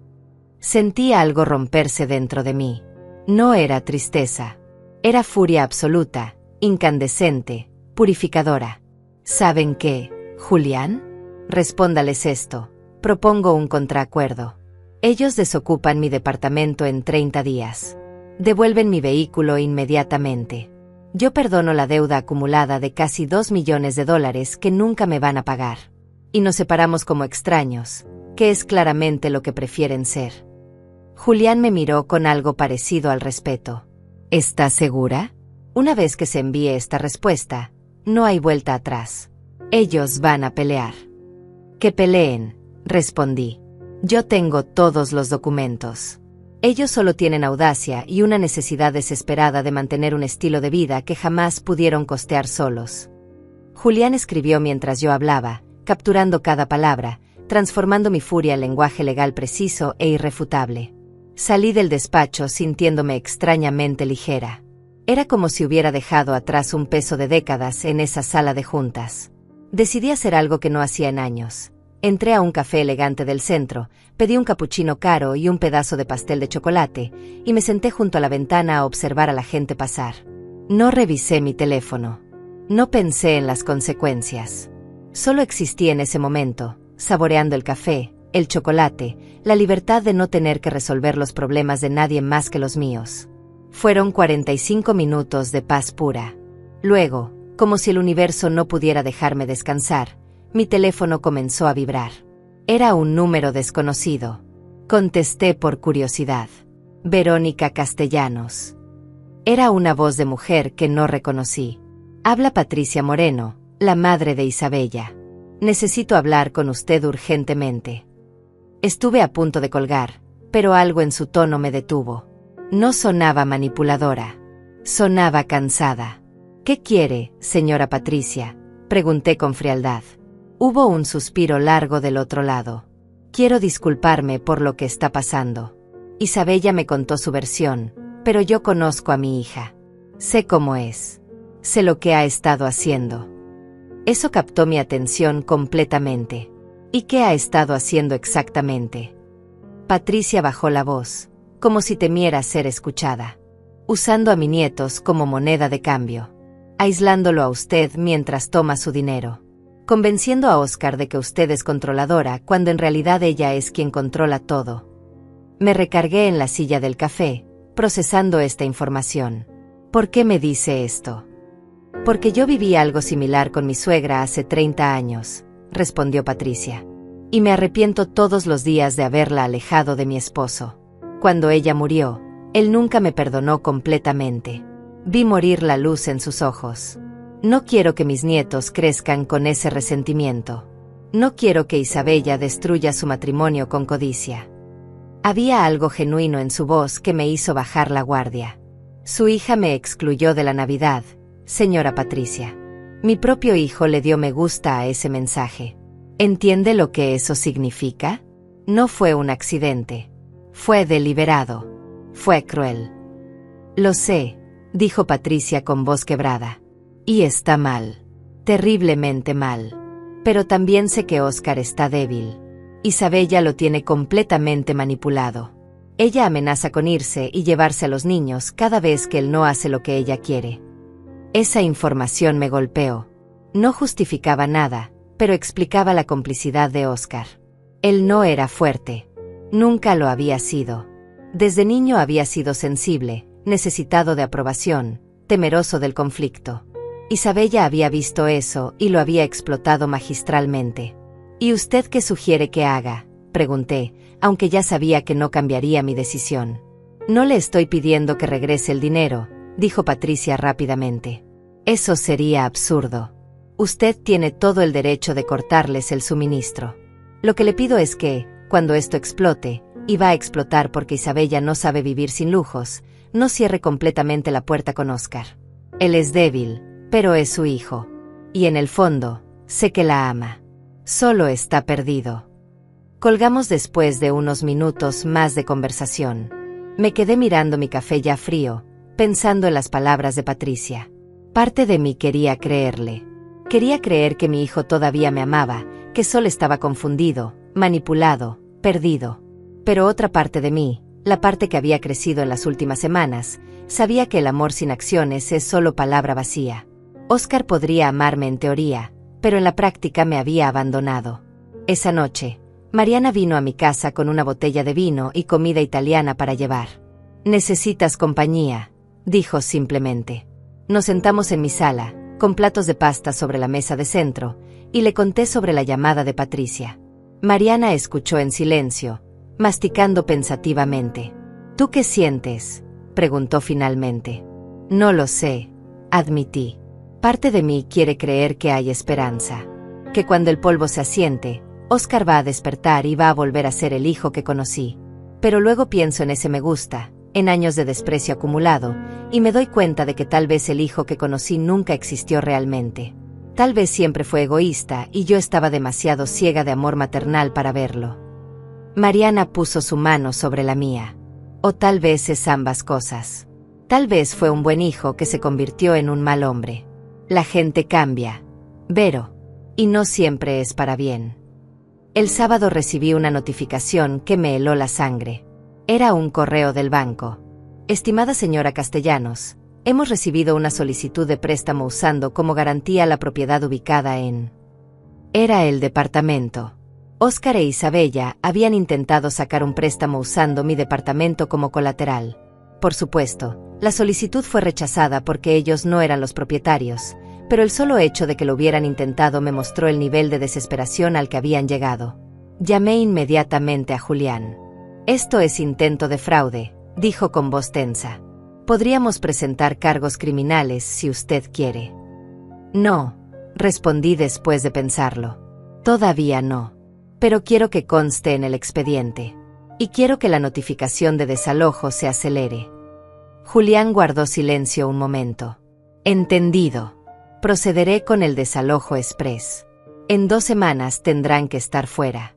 Sentí algo romperse dentro de mí. No era tristeza. Era furia absoluta, incandescente, purificadora. ¿Saben qué, Julián? Respóndales esto. Propongo un contraacuerdo. Ellos desocupan mi departamento en 30 días. Devuelven mi vehículo inmediatamente. Yo perdono la deuda acumulada de casi $2 millones que nunca me van a pagar. Y nos separamos como extraños, que es claramente lo que prefieren ser. Julián me miró con algo parecido al respeto. ¿Estás segura? Una vez que se envíe esta respuesta, no hay vuelta atrás. Ellos van a pelear. Que peleen, respondí. Yo tengo todos los documentos. Ellos solo tienen audacia y una necesidad desesperada de mantener un estilo de vida que jamás pudieron costear solos. Julián escribió mientras yo hablaba, capturando cada palabra, transformando mi furia en lenguaje legal preciso e irrefutable. Salí del despacho sintiéndome extrañamente ligera. Era como si hubiera dejado atrás un peso de décadas en esa sala de juntas. Decidí hacer algo que no hacía en años. Entré a un café elegante del centro, pedí un capuchino caro y un pedazo de pastel de chocolate, y me senté junto a la ventana a observar a la gente pasar. No revisé mi teléfono. No pensé en las consecuencias. Solo existí en ese momento, saboreando el café, el chocolate, la libertad de no tener que resolver los problemas de nadie más que los míos. Fueron 45 minutos de paz pura. Luego, como si el universo no pudiera dejarme descansar, mi teléfono comenzó a vibrar. Era un número desconocido. Contesté por curiosidad. Verónica Castellanos. Era una voz de mujer que no reconocí. Habla Patricia Moreno, la madre de Isabella. Necesito hablar con usted urgentemente. Estuve a punto de colgar, pero algo en su tono me detuvo. No sonaba manipuladora. Sonaba cansada. ¿Qué quiere, señora Patricia?, pregunté con frialdad. Hubo un suspiro largo del otro lado. Quiero disculparme por lo que está pasando. Isabella me contó su versión, pero yo conozco a mi hija. Sé cómo es. Sé lo que ha estado haciendo. Eso captó mi atención completamente. ¿Y qué ha estado haciendo exactamente? Patricia bajó la voz, como si temiera ser escuchada. Usando a mis nietos como moneda de cambio. Aislándolo a usted mientras toma su dinero. Convenciendo a Óscar de que usted es controladora cuando en realidad ella es quien controla todo. Me recargué en la silla del café, procesando esta información. ¿Por qué me dice esto? Porque yo viví algo similar con mi suegra hace 30 años, respondió Patricia. Y me arrepiento todos los días de haberla alejado de mi esposo. Cuando ella murió, él nunca me perdonó completamente. Vi morir la luz en sus ojos. No quiero que mis nietos crezcan con ese resentimiento. No quiero que Isabella destruya su matrimonio con codicia. Había algo genuino en su voz que me hizo bajar la guardia. Su hija me excluyó de la Navidad, señora Patricia. Mi propio hijo le dio me gusta a ese mensaje. ¿Entiende lo que eso significa? No fue un accidente. Fue deliberado. Fue cruel. Lo sé, dijo Patricia con voz quebrada. Y está mal. Terriblemente mal. Pero también sé que Óscar está débil. Isabella lo tiene completamente manipulado. Ella amenaza con irse y llevarse a los niños cada vez que él no hace lo que ella quiere. Esa información me golpeó. No justificaba nada, pero explicaba la complicidad de Óscar. Él no era fuerte. Nunca lo había sido. Desde niño había sido sensible, necesitado de aprobación, temeroso del conflicto. Isabella había visto eso y lo había explotado magistralmente. ¿Y usted qué sugiere que haga?, pregunté, aunque ya sabía que no cambiaría mi decisión. No le estoy pidiendo que regrese el dinero, dijo Patricia rápidamente. Eso sería absurdo. Usted tiene todo el derecho de cortarles el suministro. Lo que le pido es que, cuando esto explote, y va a explotar porque Isabella no sabe vivir sin lujos, no cierre completamente la puerta con Óscar. Él es débil, pero es su hijo. Y en el fondo, sé que la ama. Solo está perdido. Colgamos después de unos minutos más de conversación. Me quedé mirando mi café ya frío, pensando en las palabras de Patricia. Parte de mí quería creerle. Quería creer que mi hijo todavía me amaba, que solo estaba confundido, manipulado, perdido. Pero otra parte de mí, la parte que había crecido en las últimas semanas, sabía que el amor sin acciones es solo palabra vacía. Óscar podría amarme en teoría, pero en la práctica me había abandonado. Esa noche, Mariana vino a mi casa con una botella de vino y comida italiana para llevar. «Necesitas compañía», dijo simplemente. Nos sentamos en mi sala, con platos de pasta sobre la mesa de centro, y le conté sobre la llamada de Patricia. Mariana escuchó en silencio, masticando pensativamente. ¿Tú qué sientes?, preguntó finalmente. No lo sé, admití. Parte de mí quiere creer que hay esperanza. Que cuando el polvo se asiente, Oscar va a despertar y va a volver a ser el hijo que conocí. Pero luego pienso en ese me gusta, en años de desprecio acumulado, y me doy cuenta de que tal vez el hijo que conocí nunca existió realmente. Tal vez siempre fue egoísta y yo estaba demasiado ciega de amor maternal para verlo. Mariana puso su mano sobre la mía. O tal vez es ambas cosas. Tal vez fue un buen hijo que se convirtió en un mal hombre. La gente cambia, Vero, y no siempre es para bien. El sábado recibí una notificación que me heló la sangre. Era un correo del banco. Estimada señora Castellanos, hemos recibido una solicitud de préstamo usando como garantía la propiedad ubicada en... Era el departamento. Óscar e Isabella habían intentado sacar un préstamo usando mi departamento como colateral. Por supuesto, la solicitud fue rechazada porque ellos no eran los propietarios, pero el solo hecho de que lo hubieran intentado me mostró el nivel de desesperación al que habían llegado. Llamé inmediatamente a Julián. Esto es intento de fraude, dijo con voz tensa. Podríamos presentar cargos criminales si usted quiere. No, respondí después de pensarlo. Todavía no. Pero quiero que conste en el expediente. Y quiero que la notificación de desalojo se acelere. Julián guardó silencio un momento. Entendido. Procederé con el desalojo express. En 2 semanas tendrán que estar fuera.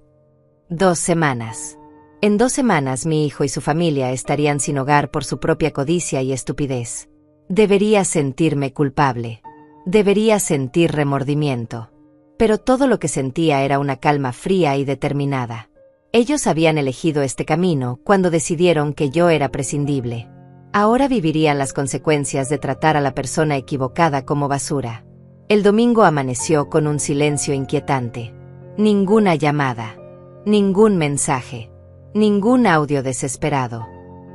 2 semanas. En 2 semanas mi hijo y su familia estarían sin hogar por su propia codicia y estupidez. Debería sentirme culpable. Debería sentir remordimiento. Pero todo lo que sentía era una calma fría y determinada. Ellos habían elegido este camino cuando decidieron que yo era prescindible. Ahora vivirían las consecuencias de tratar a la persona equivocada como basura. El domingo amaneció con un silencio inquietante. Ninguna llamada. Ningún mensaje. Ningún audio desesperado.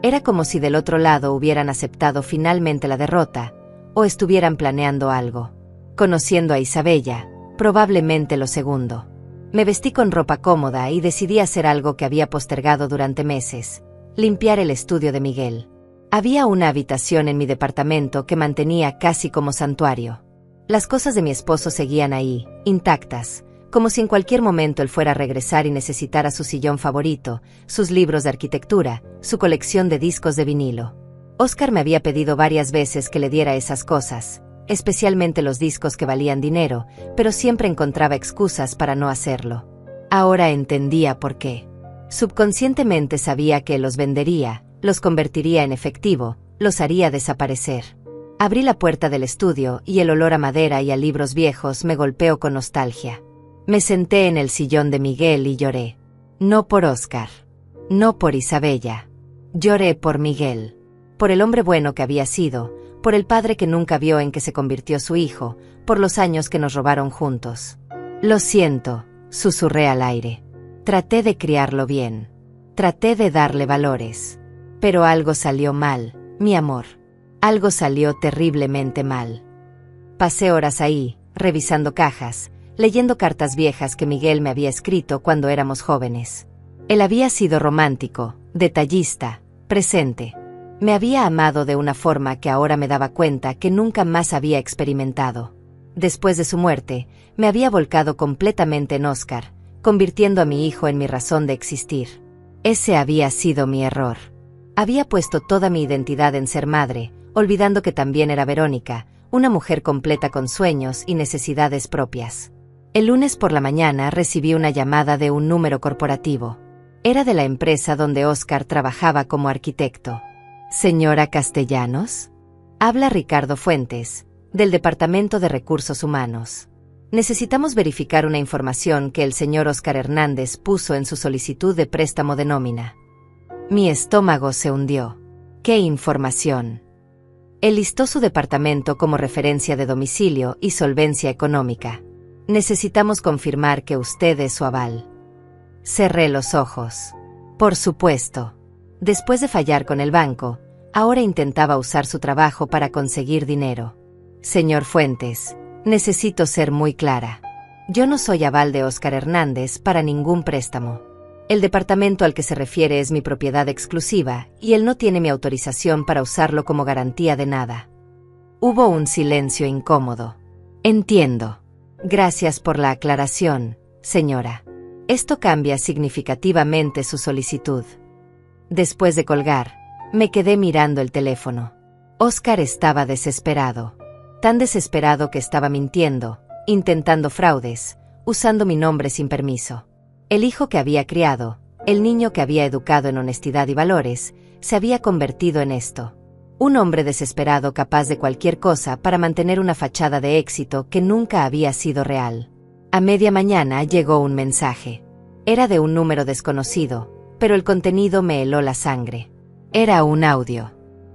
Era como si del otro lado hubieran aceptado finalmente la derrota, o estuvieran planeando algo. Conociendo a Isabella, probablemente lo segundo. Me vestí con ropa cómoda y decidí hacer algo que había postergado durante meses: limpiar el estudio de Miguel. Había una habitación en mi departamento que mantenía casi como santuario. Las cosas de mi esposo seguían ahí, intactas, como si en cualquier momento él fuera a regresar y necesitara su sillón favorito, sus libros de arquitectura, su colección de discos de vinilo. Óscar me había pedido varias veces que le diera esas cosas, especialmente los discos que valían dinero, pero siempre encontraba excusas para no hacerlo. Ahora entendía por qué. Subconscientemente sabía que los vendería, los convertiría en efectivo, los haría desaparecer. Abrí la puerta del estudio y el olor a madera y a libros viejos me golpeó con nostalgia. Me senté en el sillón de Miguel y lloré. No por Óscar. No por Isabella. Lloré por Miguel. Por el hombre bueno que había sido, por el padre que nunca vio en que se convirtió su hijo, por los años que nos robaron juntos. Lo siento, susurré al aire. Traté de criarlo bien. Traté de darle valores. Pero algo salió mal, mi amor. Algo salió terriblemente mal. Pasé horas ahí, revisando cajas, leyendo cartas viejas que Miguel me había escrito cuando éramos jóvenes. Él había sido romántico, detallista, presente. Me había amado de una forma que ahora me daba cuenta que nunca más había experimentado. Después de su muerte, me había volcado completamente en Óscar, convirtiendo a mi hijo en mi razón de existir. Ese había sido mi error. Había puesto toda mi identidad en ser madre, olvidando que también era Verónica, una mujer completa con sueños y necesidades propias. El lunes por la mañana recibí una llamada de un número corporativo. Era de la empresa donde Óscar trabajaba como arquitecto. ¿Señora Castellanos? Habla Ricardo Fuentes, del Departamento de Recursos Humanos. Necesitamos verificar una información que el señor Óscar Hernández puso en su solicitud de préstamo de nómina. Mi estómago se hundió. ¿Qué información? Él listó su departamento como referencia de domicilio y solvencia económica. Necesitamos confirmar que usted es su aval. Cerré los ojos. Por supuesto. Después de fallar con el banco, ahora intentaba usar su trabajo para conseguir dinero. Señor Fuentes, necesito ser muy clara. Yo no soy aval de Óscar Hernández para ningún préstamo. El departamento al que se refiere es mi propiedad exclusiva y él no tiene mi autorización para usarlo como garantía de nada. Hubo un silencio incómodo. Entiendo. Gracias por la aclaración, señora. Esto cambia significativamente su solicitud. Después de colgar, me quedé mirando el teléfono. Óscar estaba desesperado. Tan desesperado que estaba mintiendo, intentando fraudes, usando mi nombre sin permiso. El hijo que había criado, el niño que había educado en honestidad y valores, se había convertido en esto. Un hombre desesperado capaz de cualquier cosa para mantener una fachada de éxito que nunca había sido real. A media mañana llegó un mensaje. Era de un número desconocido, pero el contenido me heló la sangre. Era un audio.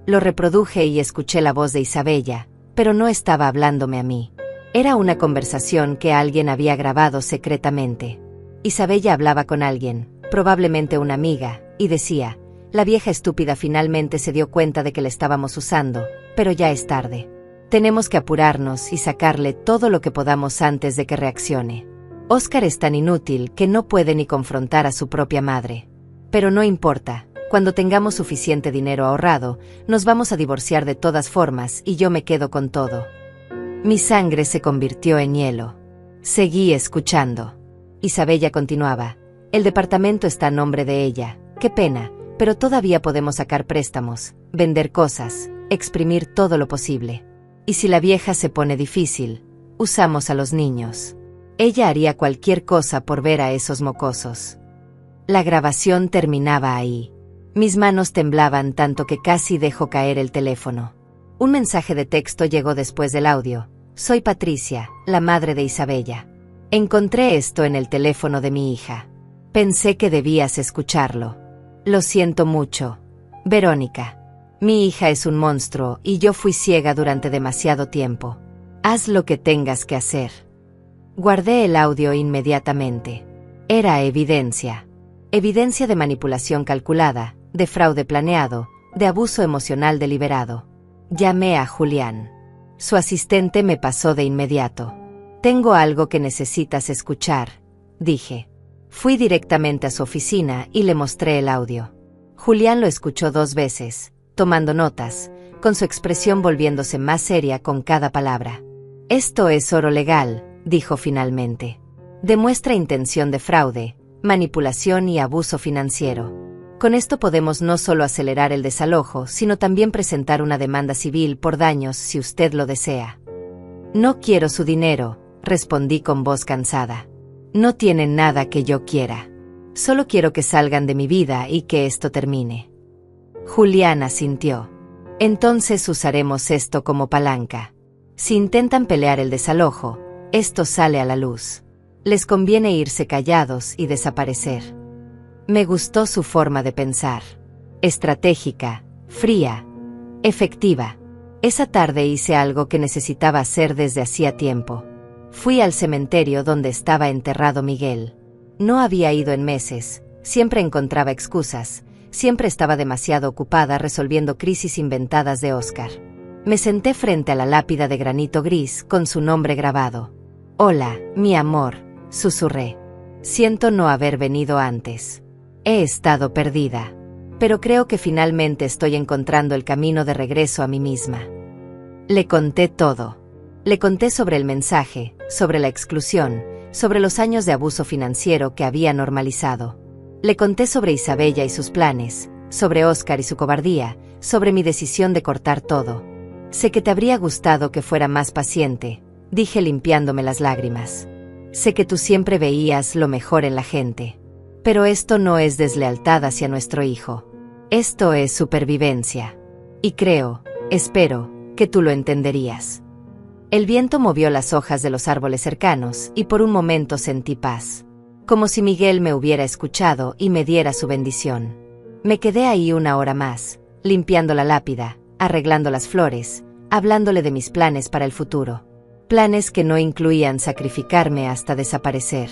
Lo reproduje y escuché la voz de Isabella, pero no estaba hablándome a mí. Era una conversación que alguien había grabado secretamente. Isabella hablaba con alguien, probablemente una amiga, y decía: la vieja estúpida finalmente se dio cuenta de que la estábamos usando, pero ya es tarde. Tenemos que apurarnos y sacarle todo lo que podamos antes de que reaccione. Óscar es tan inútil que no puede ni confrontar a su propia madre. Pero no importa, cuando tengamos suficiente dinero ahorrado, nos vamos a divorciar de todas formas y yo me quedo con todo. Mi sangre se convirtió en hielo. Seguí escuchando. Isabella continuaba: el departamento está a nombre de ella, qué pena, pero todavía podemos sacar préstamos, vender cosas, exprimir todo lo posible. Y si la vieja se pone difícil, usamos a los niños. Ella haría cualquier cosa por ver a esos mocosos. La grabación terminaba ahí. Mis manos temblaban tanto que casi dejó caer el teléfono. Un mensaje de texto llegó después del audio: soy Patricia, la madre de Isabella. Encontré esto en el teléfono de mi hija. Pensé que debías escucharlo. Lo siento mucho, Verónica. Mi hija es un monstruo y yo fui ciega durante demasiado tiempo. Haz lo que tengas que hacer. Guardé el audio inmediatamente. Era evidencia. Evidencia de manipulación calculada, de fraude planeado, de abuso emocional deliberado. Llamé a Julián. Su asistente me pasó de inmediato. Tengo algo que necesitas escuchar, dije. Fui directamente a su oficina y le mostré el audio. Julián lo escuchó 2 veces, tomando notas, con su expresión volviéndose más seria con cada palabra. Esto es oro legal, dijo finalmente. Demuestra intención de fraude, manipulación y abuso financiero. Con esto podemos no solo acelerar el desalojo, sino también presentar una demanda civil por daños si usted lo desea. No quiero su dinero, respondí con voz cansada. No tienen nada que yo quiera. Solo quiero que salgan de mi vida y que esto termine. Julián asintió. Entonces usaremos esto como palanca. Si intentan pelear el desalojo, esto sale a la luz. Les conviene irse callados y desaparecer. Me gustó su forma de pensar. Estratégica, fría, efectiva. Esa tarde hice algo que necesitaba hacer desde hacía tiempo. Fui al cementerio donde estaba enterrado Miguel. No había ido en meses, siempre encontraba excusas, siempre estaba demasiado ocupada resolviendo crisis inventadas de Óscar. Me senté frente a la lápida de granito gris con su nombre grabado. Hola, mi amor, susurré. Siento no haber venido antes. He estado perdida. Pero creo que finalmente estoy encontrando el camino de regreso a mí misma. Le conté todo. Le conté sobre el mensaje, sobre la exclusión, sobre los años de abuso financiero que había normalizado. Le conté sobre Isabella y sus planes, sobre Óscar y su cobardía, sobre mi decisión de cortar todo. Sé que te habría gustado que fuera más paciente, dije limpiándome las lágrimas. Sé que tú siempre veías lo mejor en la gente. Pero esto no es deslealtad hacia nuestro hijo. Esto es supervivencia. Y creo, espero, que tú lo entenderías. El viento movió las hojas de los árboles cercanos y por un momento sentí paz. Como si Miguel me hubiera escuchado y me diera su bendición. Me quedé ahí 1 hora más, limpiando la lápida, arreglando las flores, hablándole de mis planes para el futuro. Planes que no incluían sacrificarme hasta desaparecer.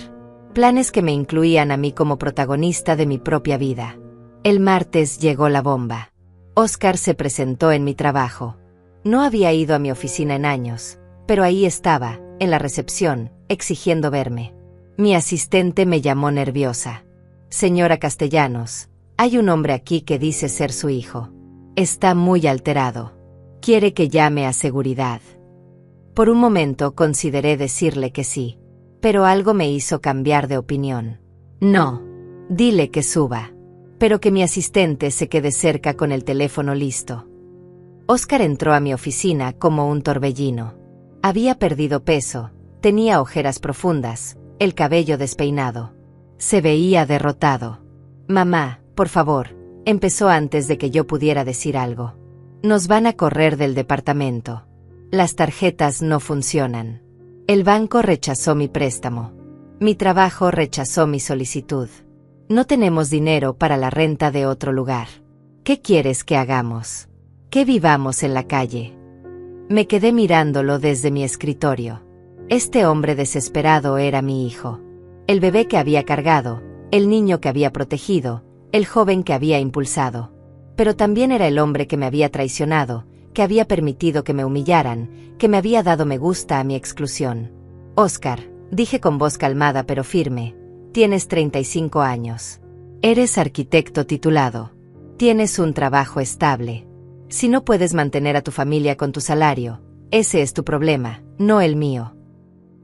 Planes que me incluían a mí como protagonista de mi propia vida. El martes llegó la bomba. Óscar se presentó en mi trabajo. No había ido a mi oficina en años, pero ahí estaba, en la recepción, exigiendo verme. Mi asistente me llamó nerviosa. Señora Castellanos, hay un hombre aquí que dice ser su hijo. Está muy alterado. Quiere que llame a seguridad. Por un momento consideré decirle que sí, pero algo me hizo cambiar de opinión. No, dile que suba, pero que mi asistente se quede cerca con el teléfono listo. Óscar entró a mi oficina como un torbellino. Había perdido peso, tenía ojeras profundas, el cabello despeinado. Se veía derrotado. Mamá, por favor, empezó antes de que yo pudiera decir algo. Nos van a correr del departamento. Las tarjetas no funcionan. El banco rechazó mi préstamo. Mi trabajo rechazó mi solicitud. No tenemos dinero para la renta de otro lugar. ¿Qué quieres que hagamos? ¿Que vivamos en la calle? Me quedé mirándolo desde mi escritorio. Este hombre desesperado era mi hijo. El bebé que había cargado, el niño que había protegido, el joven que había impulsado. Pero también era el hombre que me había traicionado, que había permitido que me humillaran, que me había dado me gusta a mi exclusión. Óscar, dije con voz calmada pero firme, tienes 35 años. Eres arquitecto titulado. Tienes un trabajo estable. Si no puedes mantener a tu familia con tu salario, ese es tu problema, no el mío.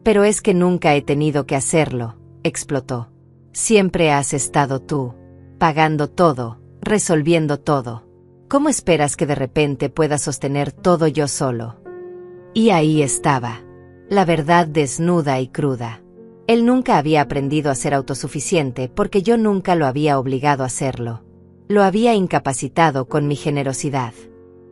Pero es que nunca he tenido que hacerlo, explotó. Siempre has estado tú, pagando todo, resolviendo todo. ¿Cómo esperas que de repente pueda sostener todo yo solo? Y ahí estaba, la verdad desnuda y cruda. Él nunca había aprendido a ser autosuficiente porque yo nunca lo había obligado a hacerlo. Lo había incapacitado con mi generosidad.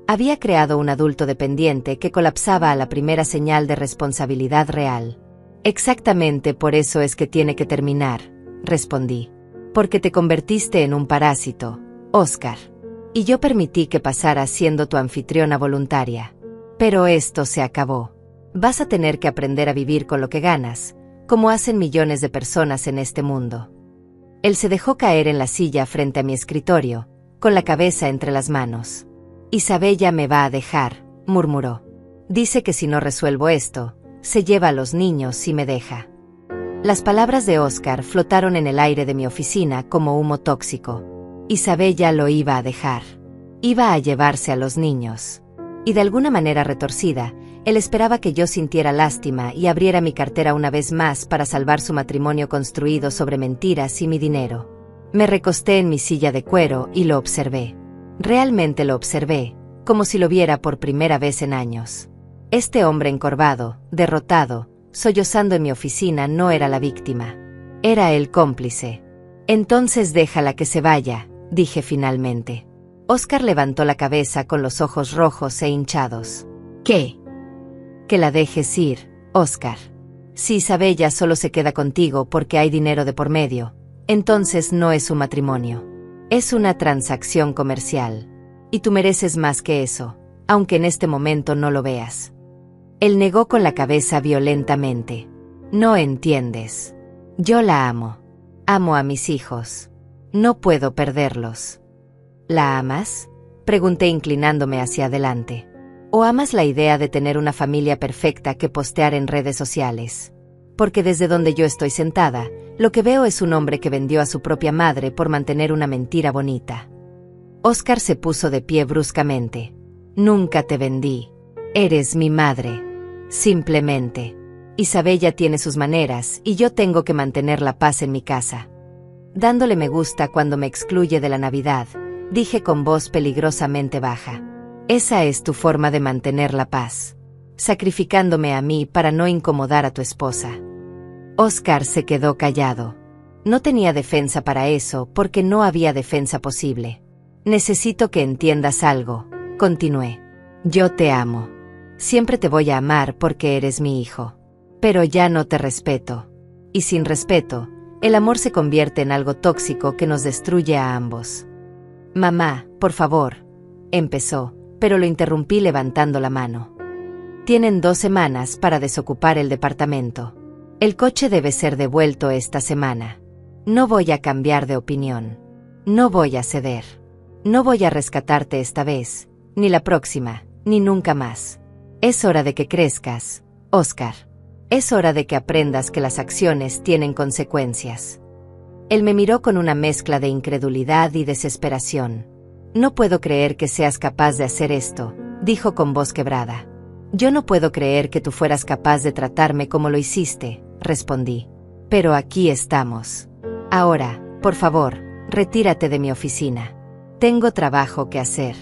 Había creado un adulto dependiente que colapsaba a la primera señal de responsabilidad real. Exactamente por eso es que tiene que terminar, respondí. Porque te convertiste en un parásito, Óscar. Y yo permití que pasara siendo tu anfitriona voluntaria. Pero esto se acabó. Vas a tener que aprender a vivir con lo que ganas, como hacen millones de personas en este mundo. Él se dejó caer en la silla frente a mi escritorio, con la cabeza entre las manos. Isabella me va a dejar, murmuró. Dice que si no resuelvo esto, se lleva a los niños y me deja. Las palabras de Óscar flotaron en el aire de mi oficina como humo tóxico. Isabella lo iba a dejar. Iba a llevarse a los niños. Y de alguna manera retorcida, él esperaba que yo sintiera lástima y abriera mi cartera una vez más para salvar su matrimonio construido sobre mentiras y mi dinero. Me recosté en mi silla de cuero y lo observé. Realmente lo observé, como si lo viera por primera vez en años. Este hombre encorvado, derrotado, sollozando en mi oficina no era la víctima. Era el cómplice. Entonces déjala que se vaya, dije finalmente. Óscar levantó la cabeza con los ojos rojos e hinchados. ¿Qué? Que la dejes ir, Óscar. Si Isabella solo se queda contigo porque hay dinero de por medio, entonces no es un matrimonio. Es una transacción comercial. Y tú mereces más que eso, aunque en este momento no lo veas. Él negó con la cabeza violentamente. No entiendes. Yo la amo. Amo a mis hijos. No puedo perderlos. ¿La amas? Pregunté inclinándome hacia adelante. ¿O amas la idea de tener una familia perfecta que postear en redes sociales? Porque desde donde yo estoy sentada, lo que veo es un hombre que vendió a su propia madre por mantener una mentira bonita. Óscar se puso de pie bruscamente. Nunca te vendí. Eres mi madre. Simplemente. Isabella tiene sus maneras y yo tengo que mantener la paz en mi casa. Dándole me gusta cuando me excluye de la Navidad, dije con voz peligrosamente baja. Esa es tu forma de mantener la paz. Sacrificándome a mí para no incomodar a tu esposa. Óscar se quedó callado. No tenía defensa para eso porque no había defensa posible. Necesito que entiendas algo, continué. Yo te amo. Siempre te voy a amar porque eres mi hijo. Pero ya no te respeto. Y sin respeto, el amor se convierte en algo tóxico que nos destruye a ambos. Mamá, por favor, empezó, pero lo interrumpí levantando la mano. Tienen 2 semanas para desocupar el departamento. El coche debe ser devuelto esta semana. No voy a cambiar de opinión. No voy a ceder. No voy a rescatarte esta vez, ni la próxima, ni nunca más. Es hora de que crezcas, Óscar. Es hora de que aprendas que las acciones tienen consecuencias. Él me miró con una mezcla de incredulidad y desesperación. No puedo creer que seas capaz de hacer esto, dijo con voz quebrada. Yo no puedo creer que tú fueras capaz de tratarme como lo hiciste, respondí. Pero aquí estamos. Ahora, por favor, retírate de mi oficina. Tengo trabajo que hacer.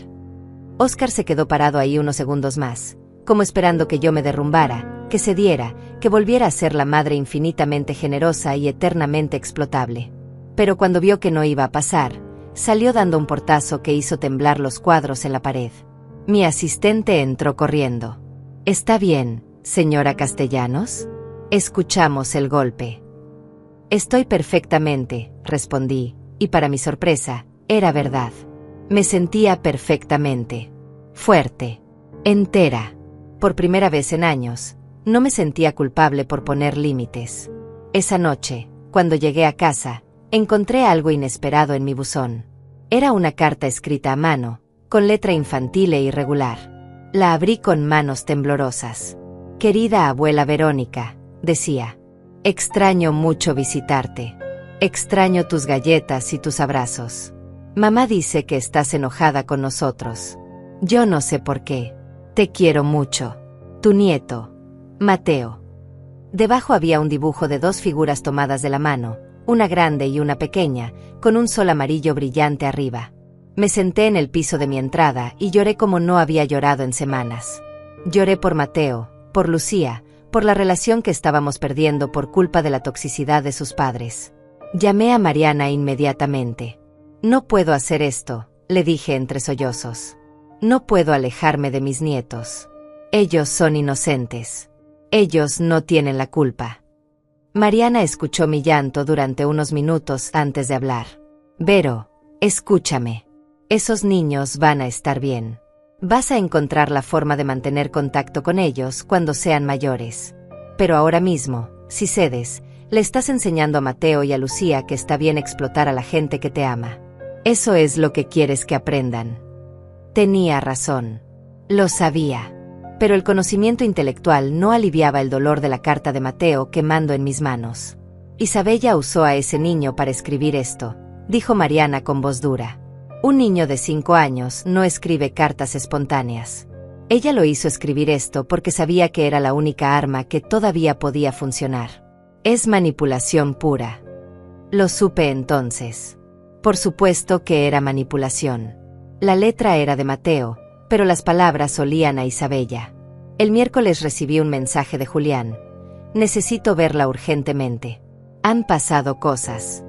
Óscar se quedó parado ahí unos segundos más, como esperando que yo me derrumbara, que cediera, que volviera a ser la madre infinitamente generosa y eternamente explotable. Pero cuando vio que no iba a pasar, salió dando un portazo que hizo temblar los cuadros en la pared. Mi asistente entró corriendo. ¿Está bien, señora Castellanos? Escuchamos el golpe. Estoy perfectamente, respondí, y para mi sorpresa, era verdad. Me sentía perfectamente. Fuerte. Entera. Por primera vez en años, no me sentía culpable por poner límites. Esa noche, cuando llegué a casa, encontré algo inesperado en mi buzón. Era una carta escrita a mano, con letra infantil e irregular. La abrí con manos temblorosas. Querida abuela Verónica, decía. Extraño mucho visitarte. Extraño tus galletas y tus abrazos. Mamá dice que estás enojada con nosotros. Yo no sé por qué. Te quiero mucho. Tu nieto, Mateo. Debajo había un dibujo de dos figuras tomadas de la mano, una grande y una pequeña, con un sol amarillo brillante arriba. Me senté en el piso de mi entrada y lloré como no había llorado en semanas. Lloré por Mateo, por Lucía, por la relación que estábamos perdiendo por culpa de la toxicidad de sus padres. Llamé a Mariana inmediatamente. No puedo hacer esto, le dije entre sollozos. No puedo alejarme de mis nietos. Ellos son inocentes. Ellos no tienen la culpa. Mariana escuchó mi llanto durante unos minutos antes de hablar. Vero, escúchame. Esos niños van a estar bien. Vas a encontrar la forma de mantener contacto con ellos cuando sean mayores. Pero ahora mismo, si cedes, le estás enseñando a Mateo y a Lucía que está bien explotar a la gente que te ama. Eso es lo que quieres que aprendan. Tenía razón. Lo sabía. Pero el conocimiento intelectual no aliviaba el dolor de la carta de Mateo quemando en mis manos. Isabella usó a ese niño para escribir esto, dijo Mariana con voz dura. Un niño de 5 años no escribe cartas espontáneas. Ella lo hizo escribir esto porque sabía que era la única arma que todavía podía funcionar. Es manipulación pura. Lo supe entonces. Por supuesto que era manipulación. La letra era de Mateo, pero las palabras olían a Isabella. El miércoles recibí un mensaje de Julián. Necesito verla urgentemente. Han pasado cosas.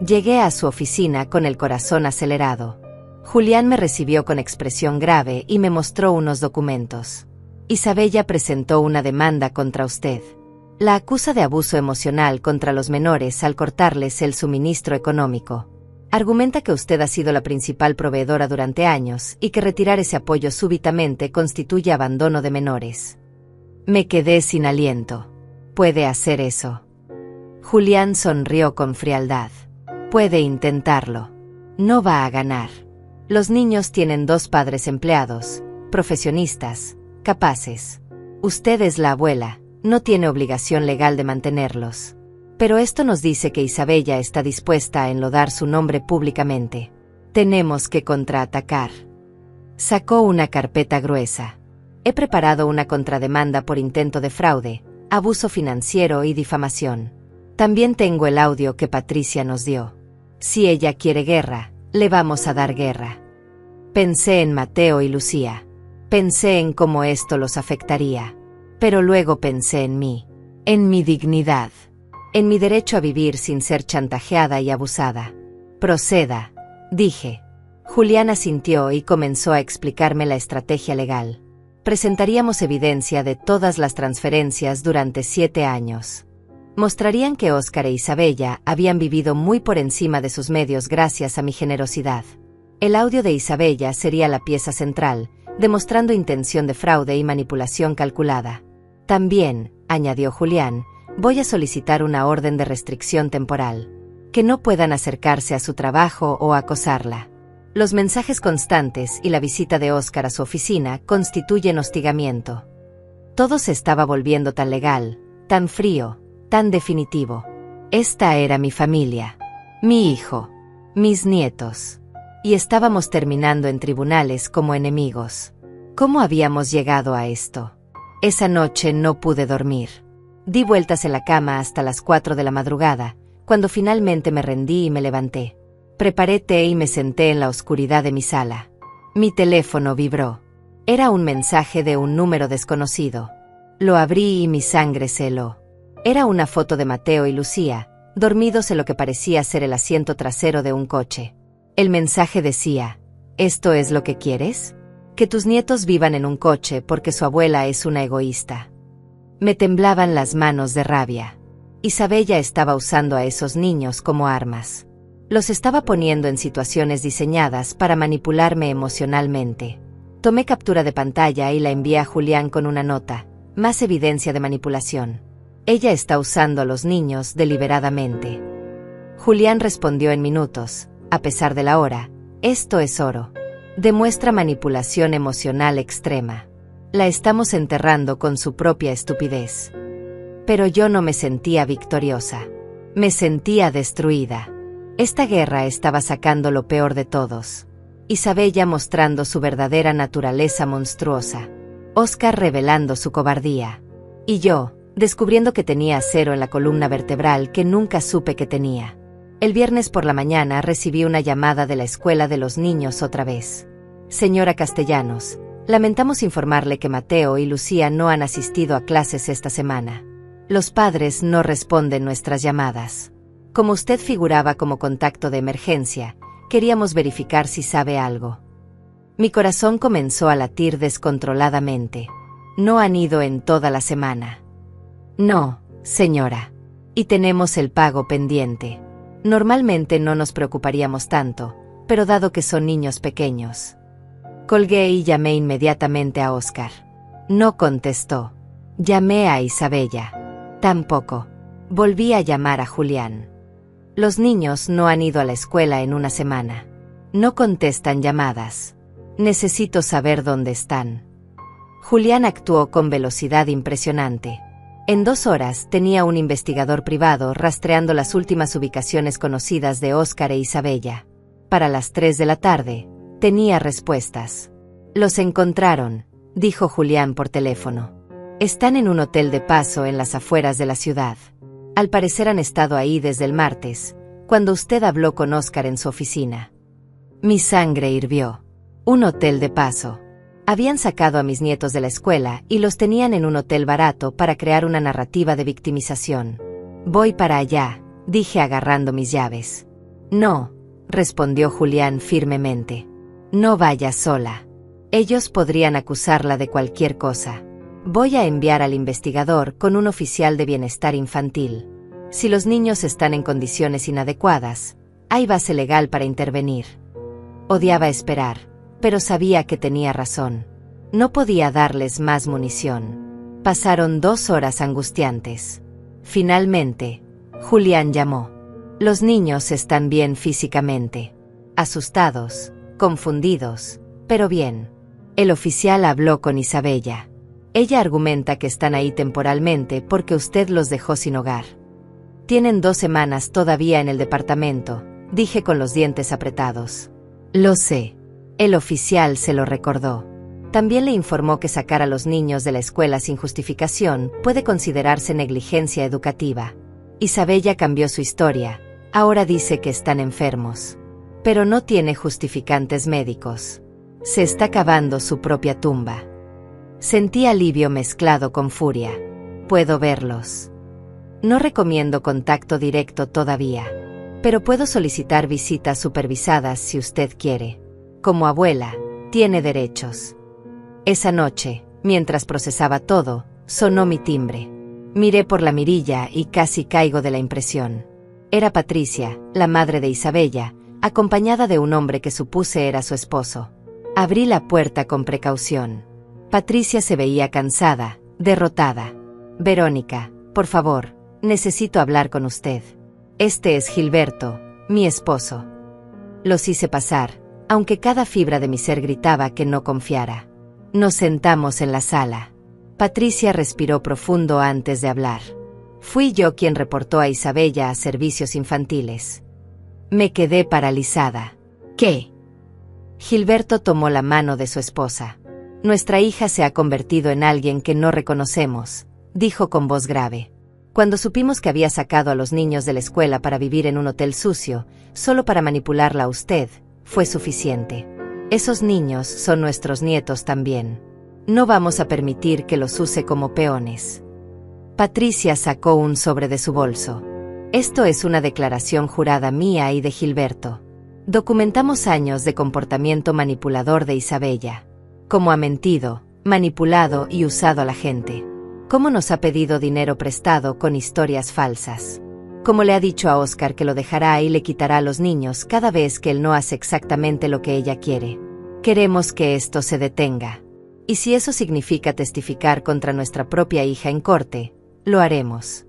Llegué a su oficina con el corazón acelerado. Julián me recibió con expresión grave y me mostró unos documentos. Isabella presentó una demanda contra usted. La acusa de abuso emocional contra los menores al cortarles el suministro económico. Argumenta que usted ha sido la principal proveedora durante años y que retirar ese apoyo súbitamente constituye abandono de menores. Me quedé sin aliento. ¿Puede hacer eso? Julián sonrió con frialdad. Puede intentarlo. No va a ganar. Los niños tienen 2 padres empleados, profesionistas, capaces. Usted es la abuela, no tiene obligación legal de mantenerlos. Pero esto nos dice que Isabella está dispuesta a enlodar su nombre públicamente. Tenemos que contraatacar. Sacó una carpeta gruesa. He preparado una contrademanda por intento de fraude, abuso financiero y difamación. También tengo el audio que Patricia nos dio. Si ella quiere guerra, le vamos a dar guerra. Pensé en Mateo y Lucía. Pensé en cómo esto los afectaría. Pero luego pensé en mí. En mi dignidad. En mi derecho a vivir sin ser chantajeada y abusada. Proceda, dije. Julián asintió y comenzó a explicarme la estrategia legal. Presentaríamos evidencia de todas las transferencias durante 7 años. Mostrarían que Óscar e Isabella habían vivido muy por encima de sus medios gracias a mi generosidad. El audio de Isabella sería la pieza central, demostrando intención de fraude y manipulación calculada. También, añadió Julián, voy a solicitar una orden de restricción temporal. Que no puedan acercarse a su trabajo o acosarla. Los mensajes constantes y la visita de Óscar a su oficina constituyen hostigamiento. Todo se estaba volviendo tan legal, tan frío, tan definitivo. Esta era mi familia, mi hijo, mis nietos. Y estábamos terminando en tribunales como enemigos. ¿Cómo habíamos llegado a esto? Esa noche no pude dormir. Di vueltas en la cama hasta las 4 de la madrugada, cuando finalmente me rendí y me levanté. Preparé té y me senté en la oscuridad de mi sala. Mi teléfono vibró. Era un mensaje de un número desconocido. Lo abrí y mi sangre se heló. Era una foto de Mateo y Lucía, dormidos en lo que parecía ser el asiento trasero de un coche. El mensaje decía: ¿esto es lo que quieres? Que tus nietos vivan en un coche porque su abuela es una egoísta. Me temblaban las manos de rabia. Isabella estaba usando a esos niños como armas. Los estaba poniendo en situaciones diseñadas para manipularme emocionalmente. Tomé captura de pantalla y la envié a Julián con una nota: más evidencia de manipulación. Ella está usando a los niños deliberadamente. Julián respondió en minutos: a pesar de la hora, esto es oro. Demuestra manipulación emocional extrema. La estamos enterrando con su propia estupidez. Pero yo no me sentía victoriosa. Me sentía destruida. Esta guerra estaba sacando lo peor de todos. Isabella mostrando su verdadera naturaleza monstruosa. Óscar revelando su cobardía. Y yo, descubriendo que tenía acero en la columna vertebral que nunca supe que tenía. El viernes por la mañana recibí una llamada de la escuela de los niños otra vez. Señora Castellanos, lamentamos informarle que Mateo y Lucía no han asistido a clases esta semana. Los padres no responden nuestras llamadas. Como usted figuraba como contacto de emergencia, queríamos verificar si sabe algo. Mi corazón comenzó a latir descontroladamente. No han ido en toda la semana. No, señora. Y tenemos el pago pendiente. Normalmente no nos preocuparíamos tanto, pero dado que son niños pequeños. Colgué y llamé inmediatamente a Óscar. No contestó. Llamé a Isabella. Tampoco. Volví a llamar a Julián. Los niños no han ido a la escuela en una semana. No contestan llamadas. Necesito saber dónde están. Julián actuó con velocidad impresionante. En 2 horas tenía un investigador privado rastreando las últimas ubicaciones conocidas de Óscar e Isabella. Para las 3 de la tarde, tenía respuestas. Los encontraron, dijo Julián por teléfono. Están en un hotel de paso en las afueras de la ciudad. Al parecer han estado ahí desde el martes, cuando usted habló con Óscar en su oficina. Mi sangre hirvió. Un hotel de paso. Habían sacado a mis nietos de la escuela y los tenían en un hotel barato para crear una narrativa de victimización. Voy para allá, dije agarrando mis llaves. No, respondió Julián firmemente. No vaya sola. Ellos podrían acusarla de cualquier cosa. Voy a enviar al investigador con un oficial de bienestar infantil. Si los niños están en condiciones inadecuadas, hay base legal para intervenir. Odiaba esperar, pero sabía que tenía razón. No podía darles más munición. Pasaron 2 horas angustiantes. Finalmente, Julián llamó. Los niños están bien físicamente. Asustados, confundidos, pero bien. El oficial habló con Isabella. Ella argumenta que están ahí temporalmente porque usted los dejó sin hogar. Tienen 2 semanas todavía en el departamento, dije con los dientes apretados. Lo sé. El oficial se lo recordó. También le informó que sacar a los niños de la escuela sin justificación puede considerarse negligencia educativa. Isabella cambió su historia. Ahora dice que están enfermos. Pero no tiene justificantes médicos. Se está cavando su propia tumba. Sentí alivio mezclado con furia. Puedo verlos. No recomiendo contacto directo todavía. Pero puedo solicitar visitas supervisadas si usted quiere. Como abuela, tiene derechos. Esa noche, mientras procesaba todo, sonó mi timbre. Miré por la mirilla y casi caigo de la impresión. Era Patricia, la madre de Isabella, acompañada de un hombre que supuse era su esposo. Abrí la puerta con precaución. Patricia se veía cansada, derrotada. Verónica, por favor, necesito hablar con usted. Este es Gilberto, mi esposo. Los hice pasar, aunque cada fibra de mi ser gritaba que no confiara. Nos sentamos en la sala. Patricia respiró profundo antes de hablar. Fui yo quien reportó a Isabella a servicios infantiles. Me quedé paralizada. ¿Qué? Gilberto tomó la mano de su esposa. Nuestra hija se ha convertido en alguien que no reconocemos, dijo con voz grave. Cuando supimos que había sacado a los niños de la escuela para vivir en un hotel sucio, solo para manipularla a usted, fue suficiente. Esos niños son nuestros nietos también. No vamos a permitir que los use como peones. Patricia sacó un sobre de su bolso. Esto es una declaración jurada mía y de Gilberto. Documentamos años de comportamiento manipulador de Isabella. Cómo ha mentido, manipulado y usado a la gente. Cómo nos ha pedido dinero prestado con historias falsas. Cómo le ha dicho a Oscar que lo dejará y le quitará a los niños cada vez que él no hace exactamente lo que ella quiere. Queremos que esto se detenga. Y si eso significa testificar contra nuestra propia hija en corte, lo haremos.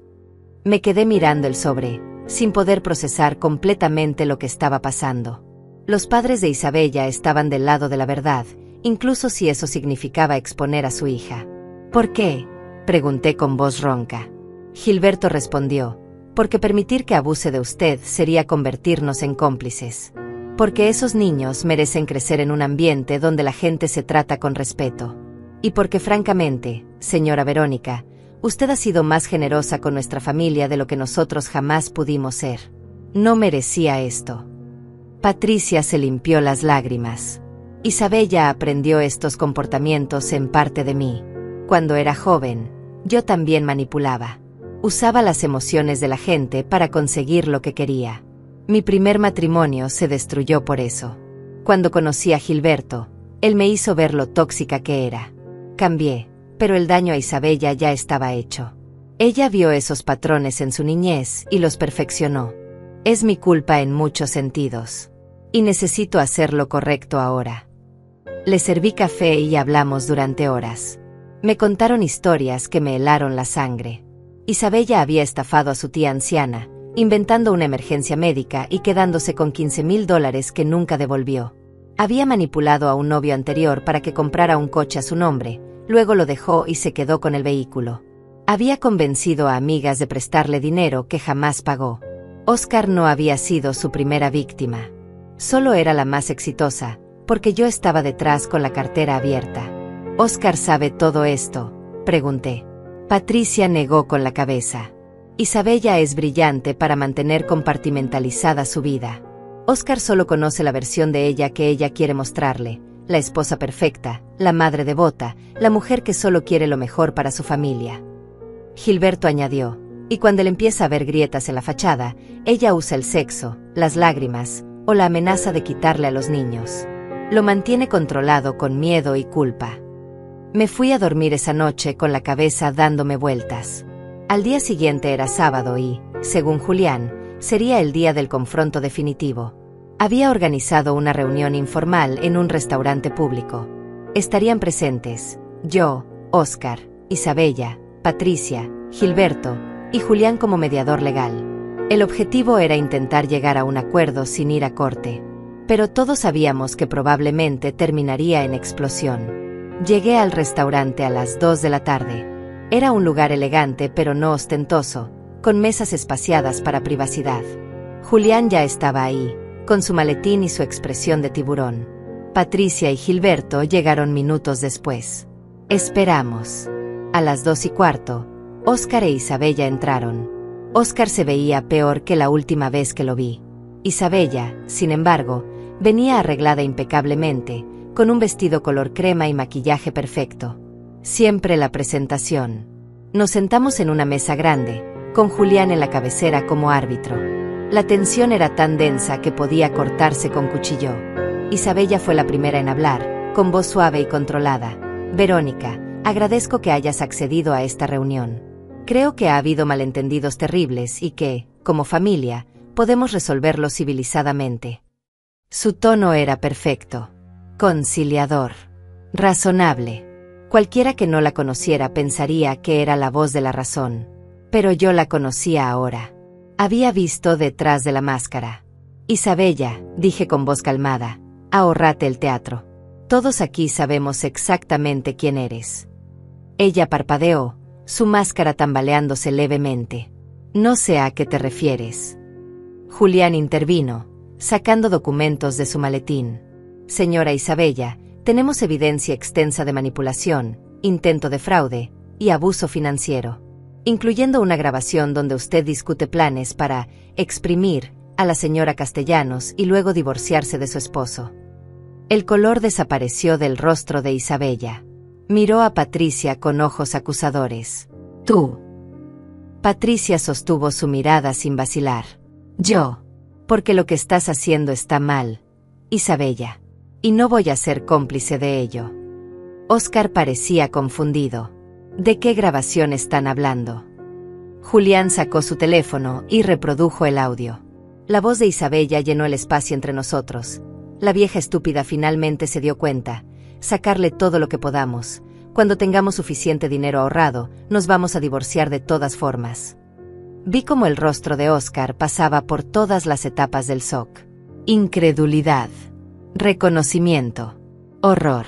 Me quedé mirando el sobre, sin poder procesar completamente lo que estaba pasando. Los padres de Isabella estaban del lado de la verdad, incluso si eso significaba exponer a su hija. ¿Por qué?, pregunté con voz ronca. Gilberto respondió, porque permitir que abuse de usted sería convertirnos en cómplices. Porque esos niños merecen crecer en un ambiente donde la gente se trata con respeto. Y porque francamente, señora Verónica, usted ha sido más generosa con nuestra familia de lo que nosotros jamás pudimos ser. No merecía esto. Patricia se limpió las lágrimas. Isabella aprendió estos comportamientos en parte de mí. Cuando era joven, yo también manipulaba. Usaba las emociones de la gente para conseguir lo que quería. Mi primer matrimonio se destruyó por eso. Cuando conocí a Gilberto, él me hizo ver lo tóxica que era. Cambié, pero el daño a Isabella ya estaba hecho. Ella vio esos patrones en su niñez y los perfeccionó. Es mi culpa en muchos sentidos. Y necesito hacer lo correcto ahora. Le serví café y hablamos durante horas. Me contaron historias que me helaron la sangre. Isabella había estafado a su tía anciana, inventando una emergencia médica y quedándose con $15,000 que nunca devolvió. Había manipulado a un novio anterior para que comprara un coche a su nombre, luego lo dejó y se quedó con el vehículo. Había convencido a amigas de prestarle dinero que jamás pagó. Oscar no había sido su primera víctima. Solo era la más exitosa, porque yo estaba detrás con la cartera abierta. ¿Oscar sabe todo esto?, pregunté. Patricia negó con la cabeza. Isabella es brillante para mantener compartimentalizada su vida. Oscar solo conoce la versión de ella que ella quiere mostrarle, la esposa perfecta, la madre devota, la mujer que solo quiere lo mejor para su familia. Gilberto añadió, y cuando él empieza a ver grietas en la fachada, ella usa el sexo, las lágrimas, o la amenaza de quitarle a los niños. Lo mantiene controlado con miedo y culpa. Me fui a dormir esa noche con la cabeza dándome vueltas. Al día siguiente era sábado y, según Julián, sería el día del confronto definitivo. Había organizado una reunión informal en un restaurante público. Estarían presentes yo, Oscar, Isabella, Patricia, Gilberto y Julián como mediador legal. El objetivo era intentar llegar a un acuerdo sin ir a corte. Pero todos sabíamos que probablemente terminaría en explosión. Llegué al restaurante a las 2 de la tarde. Era un lugar elegante pero no ostentoso, con mesas espaciadas para privacidad. Julián ya estaba ahí, con su maletín y su expresión de tiburón. Patricia y Gilberto llegaron minutos después. Esperamos. A las 2:15, Oscar e Isabella entraron. Oscar se veía peor que la última vez que lo vi. Isabella, sin embargo, venía arreglada impecablemente, con un vestido color crema y maquillaje perfecto. Siempre la presentación. Nos sentamos en una mesa grande, con Julián en la cabecera como árbitro. La tensión era tan densa que podía cortarse con cuchillo. Isabella fue la primera en hablar, con voz suave y controlada. Verónica, agradezco que hayas accedido a esta reunión. Creo que ha habido malentendidos terribles y que, como familia, podemos resolverlo civilizadamente. Su tono era perfecto. Conciliador. Razonable. Cualquiera que no la conociera pensaría que era la voz de la razón. Pero yo la conocía ahora. Había visto detrás de la máscara. Isabella, dije con voz calmada, ahórrate el teatro. Todos aquí sabemos exactamente quién eres. Ella parpadeó, su máscara tambaleándose levemente. No sé a qué te refieres. Julián intervino, sacando documentos de su maletín. Señora Isabella, tenemos evidencia extensa de manipulación, intento de fraude y abuso financiero, incluyendo una grabación donde usted discute planes para exprimir a la señora Castellanos y luego divorciarse de su esposo. El color desapareció del rostro de Isabella. Miró a Patricia con ojos acusadores. Tú. Patricia sostuvo su mirada sin vacilar. Yo. Porque lo que estás haciendo está mal, Isabella. Y no voy a ser cómplice de ello. Óscar parecía confundido. ¿De qué grabación están hablando? Julián sacó su teléfono y reprodujo el audio. La voz de Isabella llenó el espacio entre nosotros. La vieja estúpida finalmente se dio cuenta. Sacarle todo lo que podamos. Cuando tengamos suficiente dinero ahorrado, nos vamos a divorciar de todas formas. Vi cómo el rostro de Óscar pasaba por todas las etapas del shock. Incredulidad. Reconocimiento. Horror.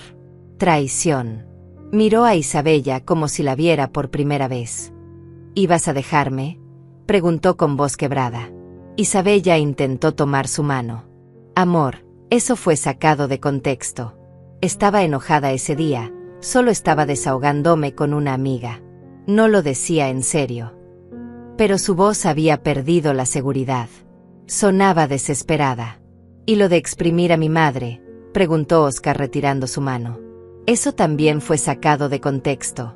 Traición. Miró a Isabella como si la viera por primera vez. ¿Ibas a dejarme?, preguntó con voz quebrada. Isabella intentó tomar su mano. Amor, eso fue sacado de contexto. Estaba enojada ese día, solo estaba desahogándome con una amiga. No lo decía en serio. Pero su voz había perdido la seguridad. Sonaba desesperada. ¿Y lo de exprimir a mi madre?, preguntó Óscar retirando su mano. Eso también fue sacado de contexto.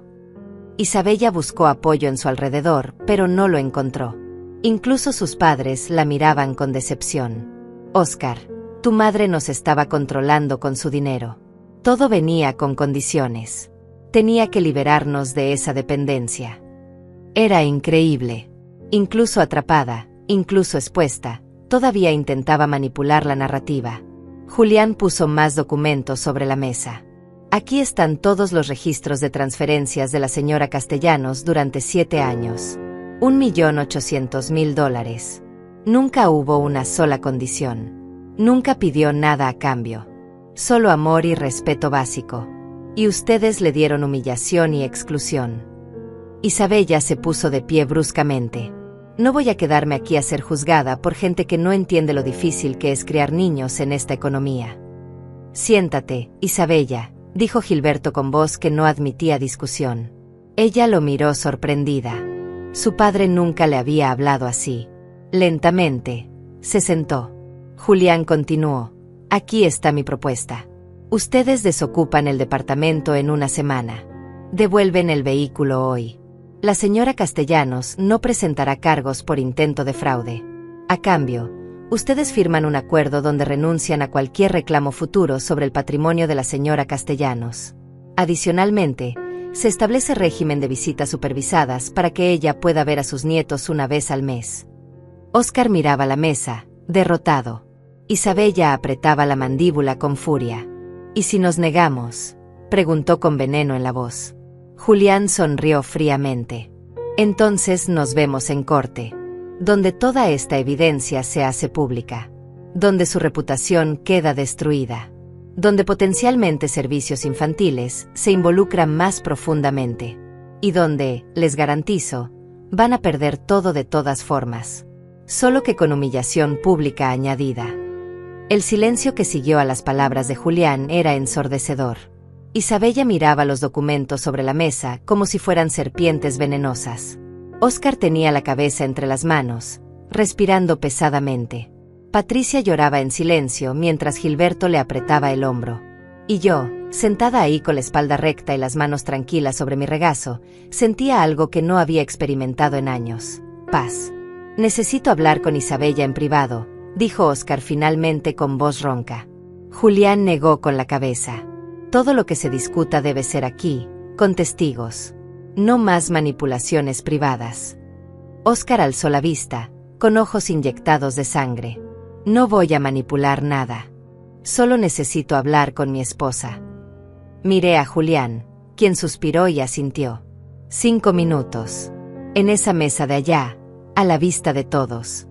Isabella buscó apoyo en su alrededor, pero no lo encontró. Incluso sus padres la miraban con decepción. Óscar, tu madre nos estaba controlando con su dinero. Todo venía con condiciones. Tenía que liberarnos de esa dependencia. Era increíble. Incluso atrapada, incluso expuesta, todavía intentaba manipular la narrativa. Julián puso más documentos sobre la mesa. Aquí están todos los registros de transferencias de la señora Castellanos durante 7 años. $1.800.000. Nunca hubo una sola condición. Nunca pidió nada a cambio. Solo amor y respeto básico. Y ustedes le dieron humillación y exclusión. Isabella se puso de pie bruscamente. No voy a quedarme aquí a ser juzgada por gente que no entiende lo difícil que es criar niños en esta economía. Siéntate, Isabella, dijo Gilberto con voz que no admitía discusión. Ella lo miró sorprendida. Su padre nunca le había hablado así. Lentamente, se sentó. Julián continuó. Aquí está mi propuesta. Ustedes desocupan el departamento en una semana. Devuelven el vehículo hoy. La señora Castellanos no presentará cargos por intento de fraude. A cambio, ustedes firman un acuerdo donde renuncian a cualquier reclamo futuro sobre el patrimonio de la señora Castellanos. Adicionalmente, se establece régimen de visitas supervisadas para que ella pueda ver a sus nietos una vez al mes. Óscar miraba la mesa, derrotado. Isabella apretaba la mandíbula con furia. ¿Y si nos negamos?, preguntó con veneno en la voz. Julián sonrió fríamente. Entonces nos vemos en corte, donde toda esta evidencia se hace pública, donde su reputación queda destruida, donde potencialmente servicios infantiles se involucran más profundamente, y donde, les garantizo, van a perder todo de todas formas, solo que con humillación pública añadida. El silencio que siguió a las palabras de Julián era ensordecedor. Isabella miraba los documentos sobre la mesa como si fueran serpientes venenosas. Óscar tenía la cabeza entre las manos, respirando pesadamente. Patricia lloraba en silencio mientras Gilberto le apretaba el hombro. Y yo, sentada ahí con la espalda recta y las manos tranquilas sobre mi regazo, sentía algo que no había experimentado en años. Paz. Necesito hablar con Isabella en privado, dijo Óscar finalmente con voz ronca. Julián negó con la cabeza. Todo lo que se discuta debe ser aquí, con testigos. No más manipulaciones privadas. Óscar alzó la vista, con ojos inyectados de sangre. No voy a manipular nada. Solo necesito hablar con mi esposa. Miré a Julián, quien suspiró y asintió. 5 minutos. En esa mesa de allá, a la vista de todos.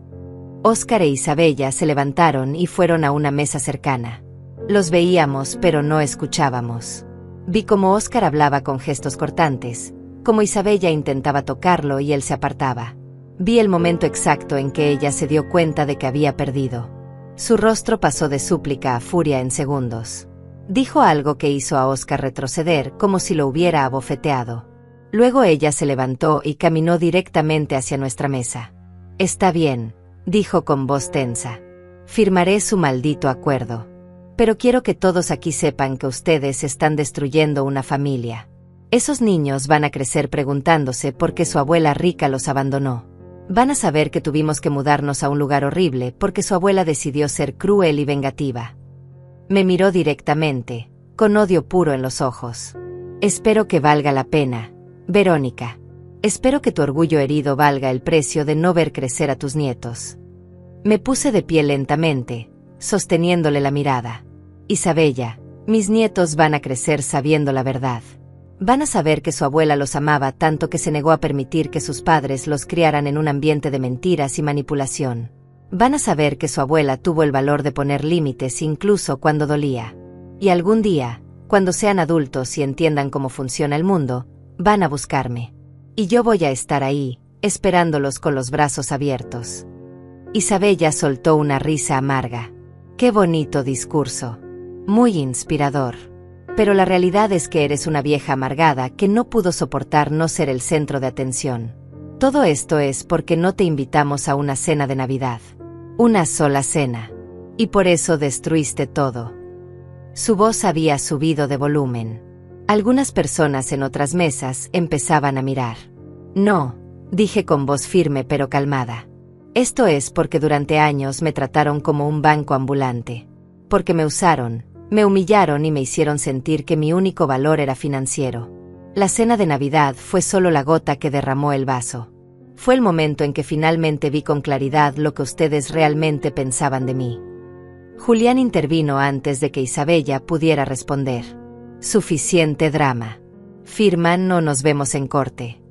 Óscar e Isabella se levantaron y fueron a una mesa cercana. Los veíamos pero no escuchábamos. Vi cómo Óscar hablaba con gestos cortantes, como Isabella intentaba tocarlo y él se apartaba. Vi el momento exacto en que ella se dio cuenta de que había perdido. Su rostro pasó de súplica a furia en segundos. Dijo algo que hizo a Óscar retroceder como si lo hubiera abofeteado. Luego ella se levantó y caminó directamente hacia nuestra mesa. «Está bien», dijo con voz tensa. «Firmaré su maldito acuerdo. Pero quiero que todos aquí sepan que ustedes están destruyendo una familia. Esos niños van a crecer preguntándose por qué su abuela rica los abandonó. Van a saber que tuvimos que mudarnos a un lugar horrible porque su abuela decidió ser cruel y vengativa». Me miró directamente, con odio puro en los ojos. «Espero que valga la pena, Verónica. Espero que tu orgullo herido valga el precio de no ver crecer a tus nietos». Me puse de pie lentamente, sosteniéndole la mirada. «Isabella, mis nietos van a crecer sabiendo la verdad. Van a saber que su abuela los amaba tanto que se negó a permitir que sus padres los criaran en un ambiente de mentiras y manipulación. Van a saber que su abuela tuvo el valor de poner límites incluso cuando dolía. Y algún día, cuando sean adultos y entiendan cómo funciona el mundo, van a buscarme. Y yo voy a estar ahí, esperándolos con los brazos abiertos». Isabella soltó una risa amarga. «Qué bonito discurso. Muy inspirador. Pero la realidad es que eres una vieja amargada que no pudo soportar no ser el centro de atención. Todo esto es porque no te invitamos a una cena de Navidad. Una sola cena. Y por eso destruiste todo». Su voz había subido de volumen. Algunas personas en otras mesas empezaban a mirar. «No», dije con voz firme pero calmada. «Esto es porque durante años me trataron como un banco ambulante. Porque me usaron, me humillaron y me hicieron sentir que mi único valor era financiero. La cena de Navidad fue solo la gota que derramó el vaso. Fue el momento en que finalmente vi con claridad lo que ustedes realmente pensaban de mí». Julián intervino antes de que Isabella pudiera responder. «Suficiente drama. Firman o nos vemos en corte».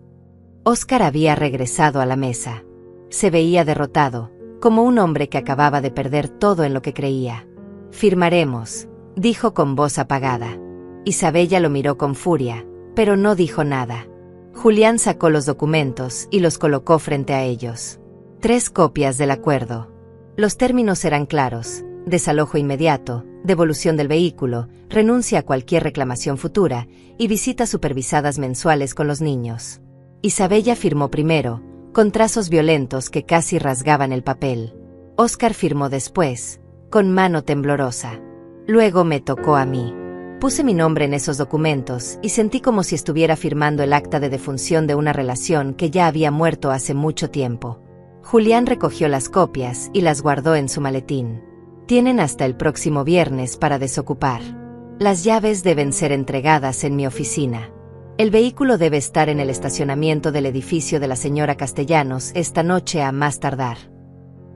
Óscar había regresado a la mesa. Se veía derrotado, como un hombre que acababa de perder todo en lo que creía. «Firmaremos», dijo con voz apagada. Isabella lo miró con furia, pero no dijo nada. Julián sacó los documentos y los colocó frente a ellos. 3 copias del acuerdo. Los términos eran claros: desalojo inmediato, devolución del vehículo, renuncia a cualquier reclamación futura y visitas supervisadas mensuales con los niños. Isabella firmó primero, con trazos violentos que casi rasgaban el papel. Óscar firmó después, con mano temblorosa. Luego me tocó a mí. Puse mi nombre en esos documentos y sentí como si estuviera firmando el acta de defunción de una relación que ya había muerto hace mucho tiempo. Julián recogió las copias y las guardó en su maletín. «Tienen hasta el próximo viernes para desocupar. Las llaves deben ser entregadas en mi oficina. El vehículo debe estar en el estacionamiento del edificio de la señora Castellanos esta noche a más tardar».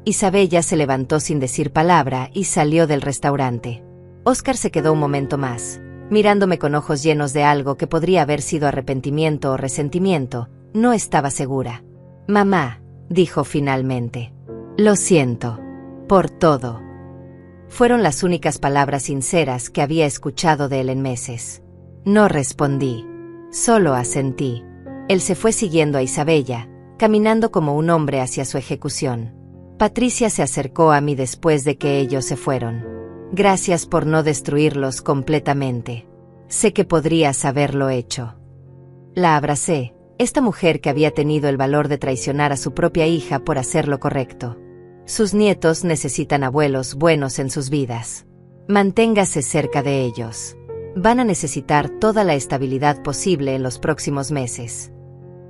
Isabella se levantó sin decir palabra y salió del restaurante. Óscar se quedó un momento más, mirándome con ojos llenos de algo que podría haber sido arrepentimiento o resentimiento. No estaba segura. «Mamá», dijo finalmente. «Lo siento. Por todo». Fueron las únicas palabras sinceras que había escuchado de él en meses. No respondí. Solo asentí. Él se fue siguiendo a Isabella, caminando como un hombre hacia su ejecución. Patricia se acercó a mí después de que ellos se fueron. «Gracias por no destruirlos completamente. Sé que podrías haberlo hecho». La abracé, esta mujer que había tenido el valor de traicionar a su propia hija por hacer lo correcto. Sus nietos necesitan abuelos buenos en sus vidas. Manténgase cerca de ellos. Van a necesitar toda la estabilidad posible en los próximos meses.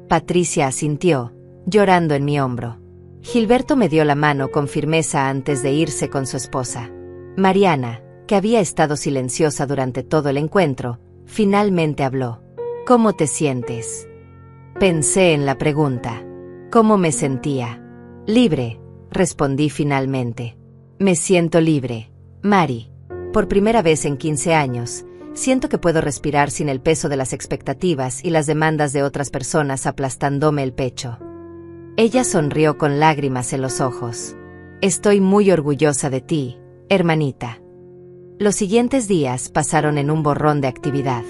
Patricia asintió, llorando en mi hombro. Gilberto me dio la mano con firmeza antes de irse con su esposa. Mariana, que había estado silenciosa durante todo el encuentro, finalmente habló. «¿Cómo te sientes?» Pensé en la pregunta. ¿Cómo me sentía? «Libre», respondí finalmente. «Me siento libre, Mari. Por primera vez en 15 años, siento que puedo respirar sin el peso de las expectativas y las demandas de otras personas aplastándome el pecho». Ella sonrió con lágrimas en los ojos. «Estoy muy orgullosa de ti, hermanita». Los siguientes días pasaron en un borrón de actividad.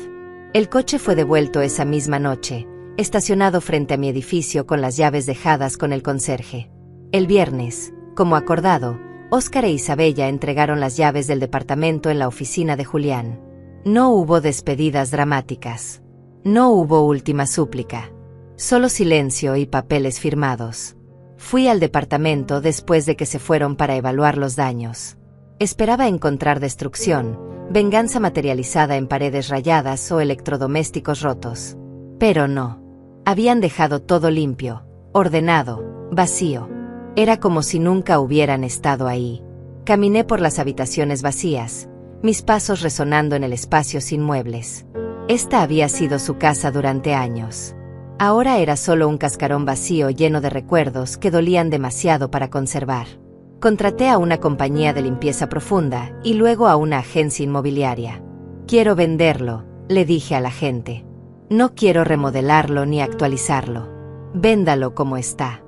El coche fue devuelto esa misma noche, estacionado frente a mi edificio con las llaves dejadas con el conserje. El viernes, como acordado, Óscar e Isabella entregaron las llaves del departamento en la oficina de Julián. No hubo despedidas dramáticas. No hubo última súplica. Solo silencio y papeles firmados. Fui al departamento después de que se fueron para evaluar los daños. Esperaba encontrar destrucción, venganza materializada en paredes rayadas o electrodomésticos rotos. Pero no. Habían dejado todo limpio, ordenado, vacío. Era como si nunca hubieran estado ahí. Caminé por las habitaciones vacías, mis pasos resonando en el espacio sin muebles. Esta había sido su casa durante años. Ahora era solo un cascarón vacío lleno de recuerdos que dolían demasiado para conservar. Contraté a una compañía de limpieza profunda y luego a una agencia inmobiliaria. Quiero venderlo, le dije a la gente. No quiero remodelarlo ni actualizarlo. Véndalo como está.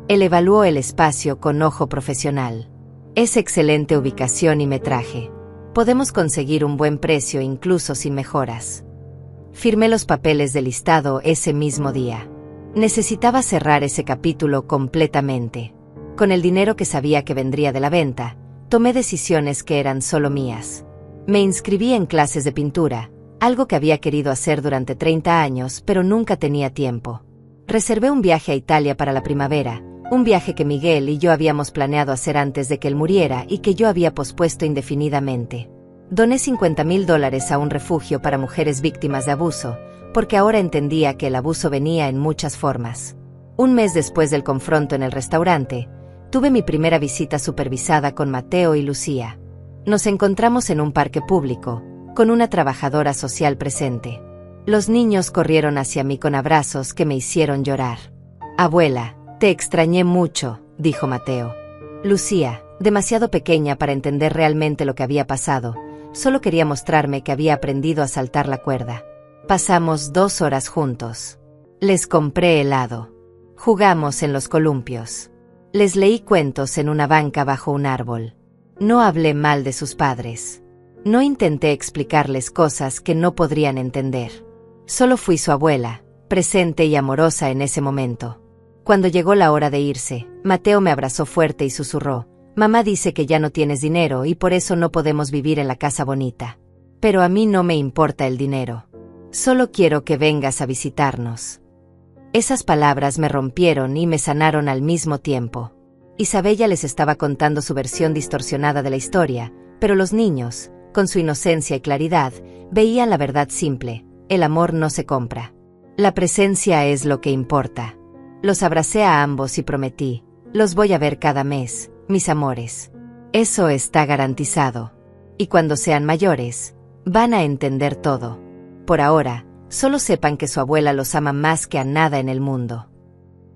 Él evaluó el espacio con ojo profesional. Es excelente ubicación y metraje. Podemos conseguir un buen precio incluso sin mejoras. Firmé los papeles de listado ese mismo día. Necesitaba cerrar ese capítulo completamente. Con el dinero que sabía que vendría de la venta, tomé decisiones que eran solo mías. Me inscribí en clases de pintura, algo que había querido hacer durante 30 años, pero nunca tenía tiempo. Reservé un viaje a Italia para la primavera, un viaje que Miguel y yo habíamos planeado hacer antes de que él muriera y que yo había pospuesto indefinidamente. Doné $50,000 a un refugio para mujeres víctimas de abuso, porque ahora entendía que el abuso venía en muchas formas. Un mes después del confronto en el restaurante, tuve mi primera visita supervisada con Mateo y Lucía. Nos encontramos en un parque público, con una trabajadora social presente. Los niños corrieron hacia mí con abrazos que me hicieron llorar. «Abuela, te extrañé mucho», dijo Mateo. Lucía, demasiado pequeña para entender realmente lo que había pasado, solo quería mostrarme que había aprendido a saltar la cuerda. Pasamos 2 horas juntos. Les compré helado. Jugamos en los columpios. Les leí cuentos en una banca bajo un árbol. No hablé mal de sus padres. No intenté explicarles cosas que no podrían entender. Solo fui su abuela, presente y amorosa en ese momento. Cuando llegó la hora de irse, Mateo me abrazó fuerte y susurró: «Mamá dice que ya no tienes dinero y por eso no podemos vivir en la casa bonita. Pero a mí no me importa el dinero. Solo quiero que vengas a visitarnos». Esas palabras me rompieron y me sanaron al mismo tiempo. Isabella les estaba contando su versión distorsionada de la historia, pero los niños, con su inocencia y claridad, veían la verdad simple: el amor no se compra. La presencia es lo que importa. Los abracé a ambos y prometí: «Los voy a ver cada mes, mis amores. Eso está garantizado. Y cuando sean mayores, van a entender todo. Por ahora, solo sepan que su abuela los ama más que a nada en el mundo».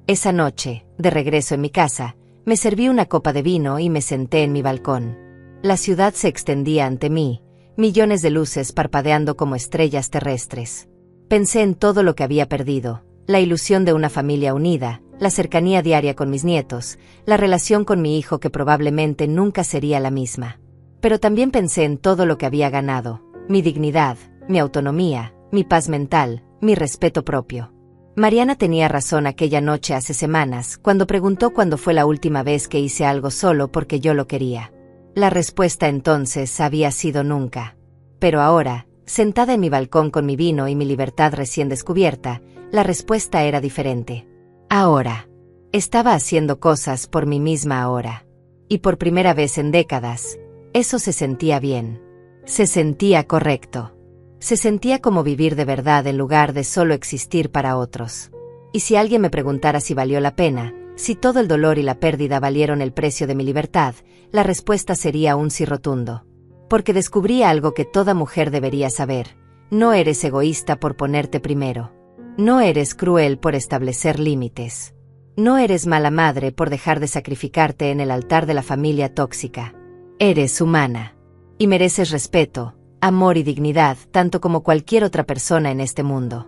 Esa noche, de regreso en mi casa, me serví una copa de vino y me senté en mi balcón. La ciudad se extendía ante mí, millones de luces parpadeando como estrellas terrestres. Pensé en todo lo que había perdido: la ilusión de una familia unida, la cercanía diaria con mis nietos, la relación con mi hijo que probablemente nunca sería la misma. Pero también pensé en todo lo que había ganado: mi dignidad, mi autonomía, mi paz mental, mi respeto propio. Mariana tenía razón aquella noche hace semanas, cuando preguntó cuándo fue la última vez que hice algo solo porque yo lo quería. La respuesta entonces había sido nunca. Pero ahora, sentada en mi balcón con mi vino y mi libertad recién descubierta, la respuesta era diferente. Ahora. Estaba haciendo cosas por mí misma ahora. Y por primera vez en décadas, eso se sentía bien. Se sentía correcto. Se sentía como vivir de verdad en lugar de solo existir para otros. Y si alguien me preguntara si valió la pena, si todo el dolor y la pérdida valieron el precio de mi libertad, la respuesta sería un sí rotundo. Porque descubrí algo que toda mujer debería saber: no eres egoísta por ponerte primero. No eres cruel por establecer límites. No eres mala madre por dejar de sacrificarte en el altar de la familia tóxica. Eres humana. Y mereces respeto, amor y dignidad tanto como cualquier otra persona en este mundo.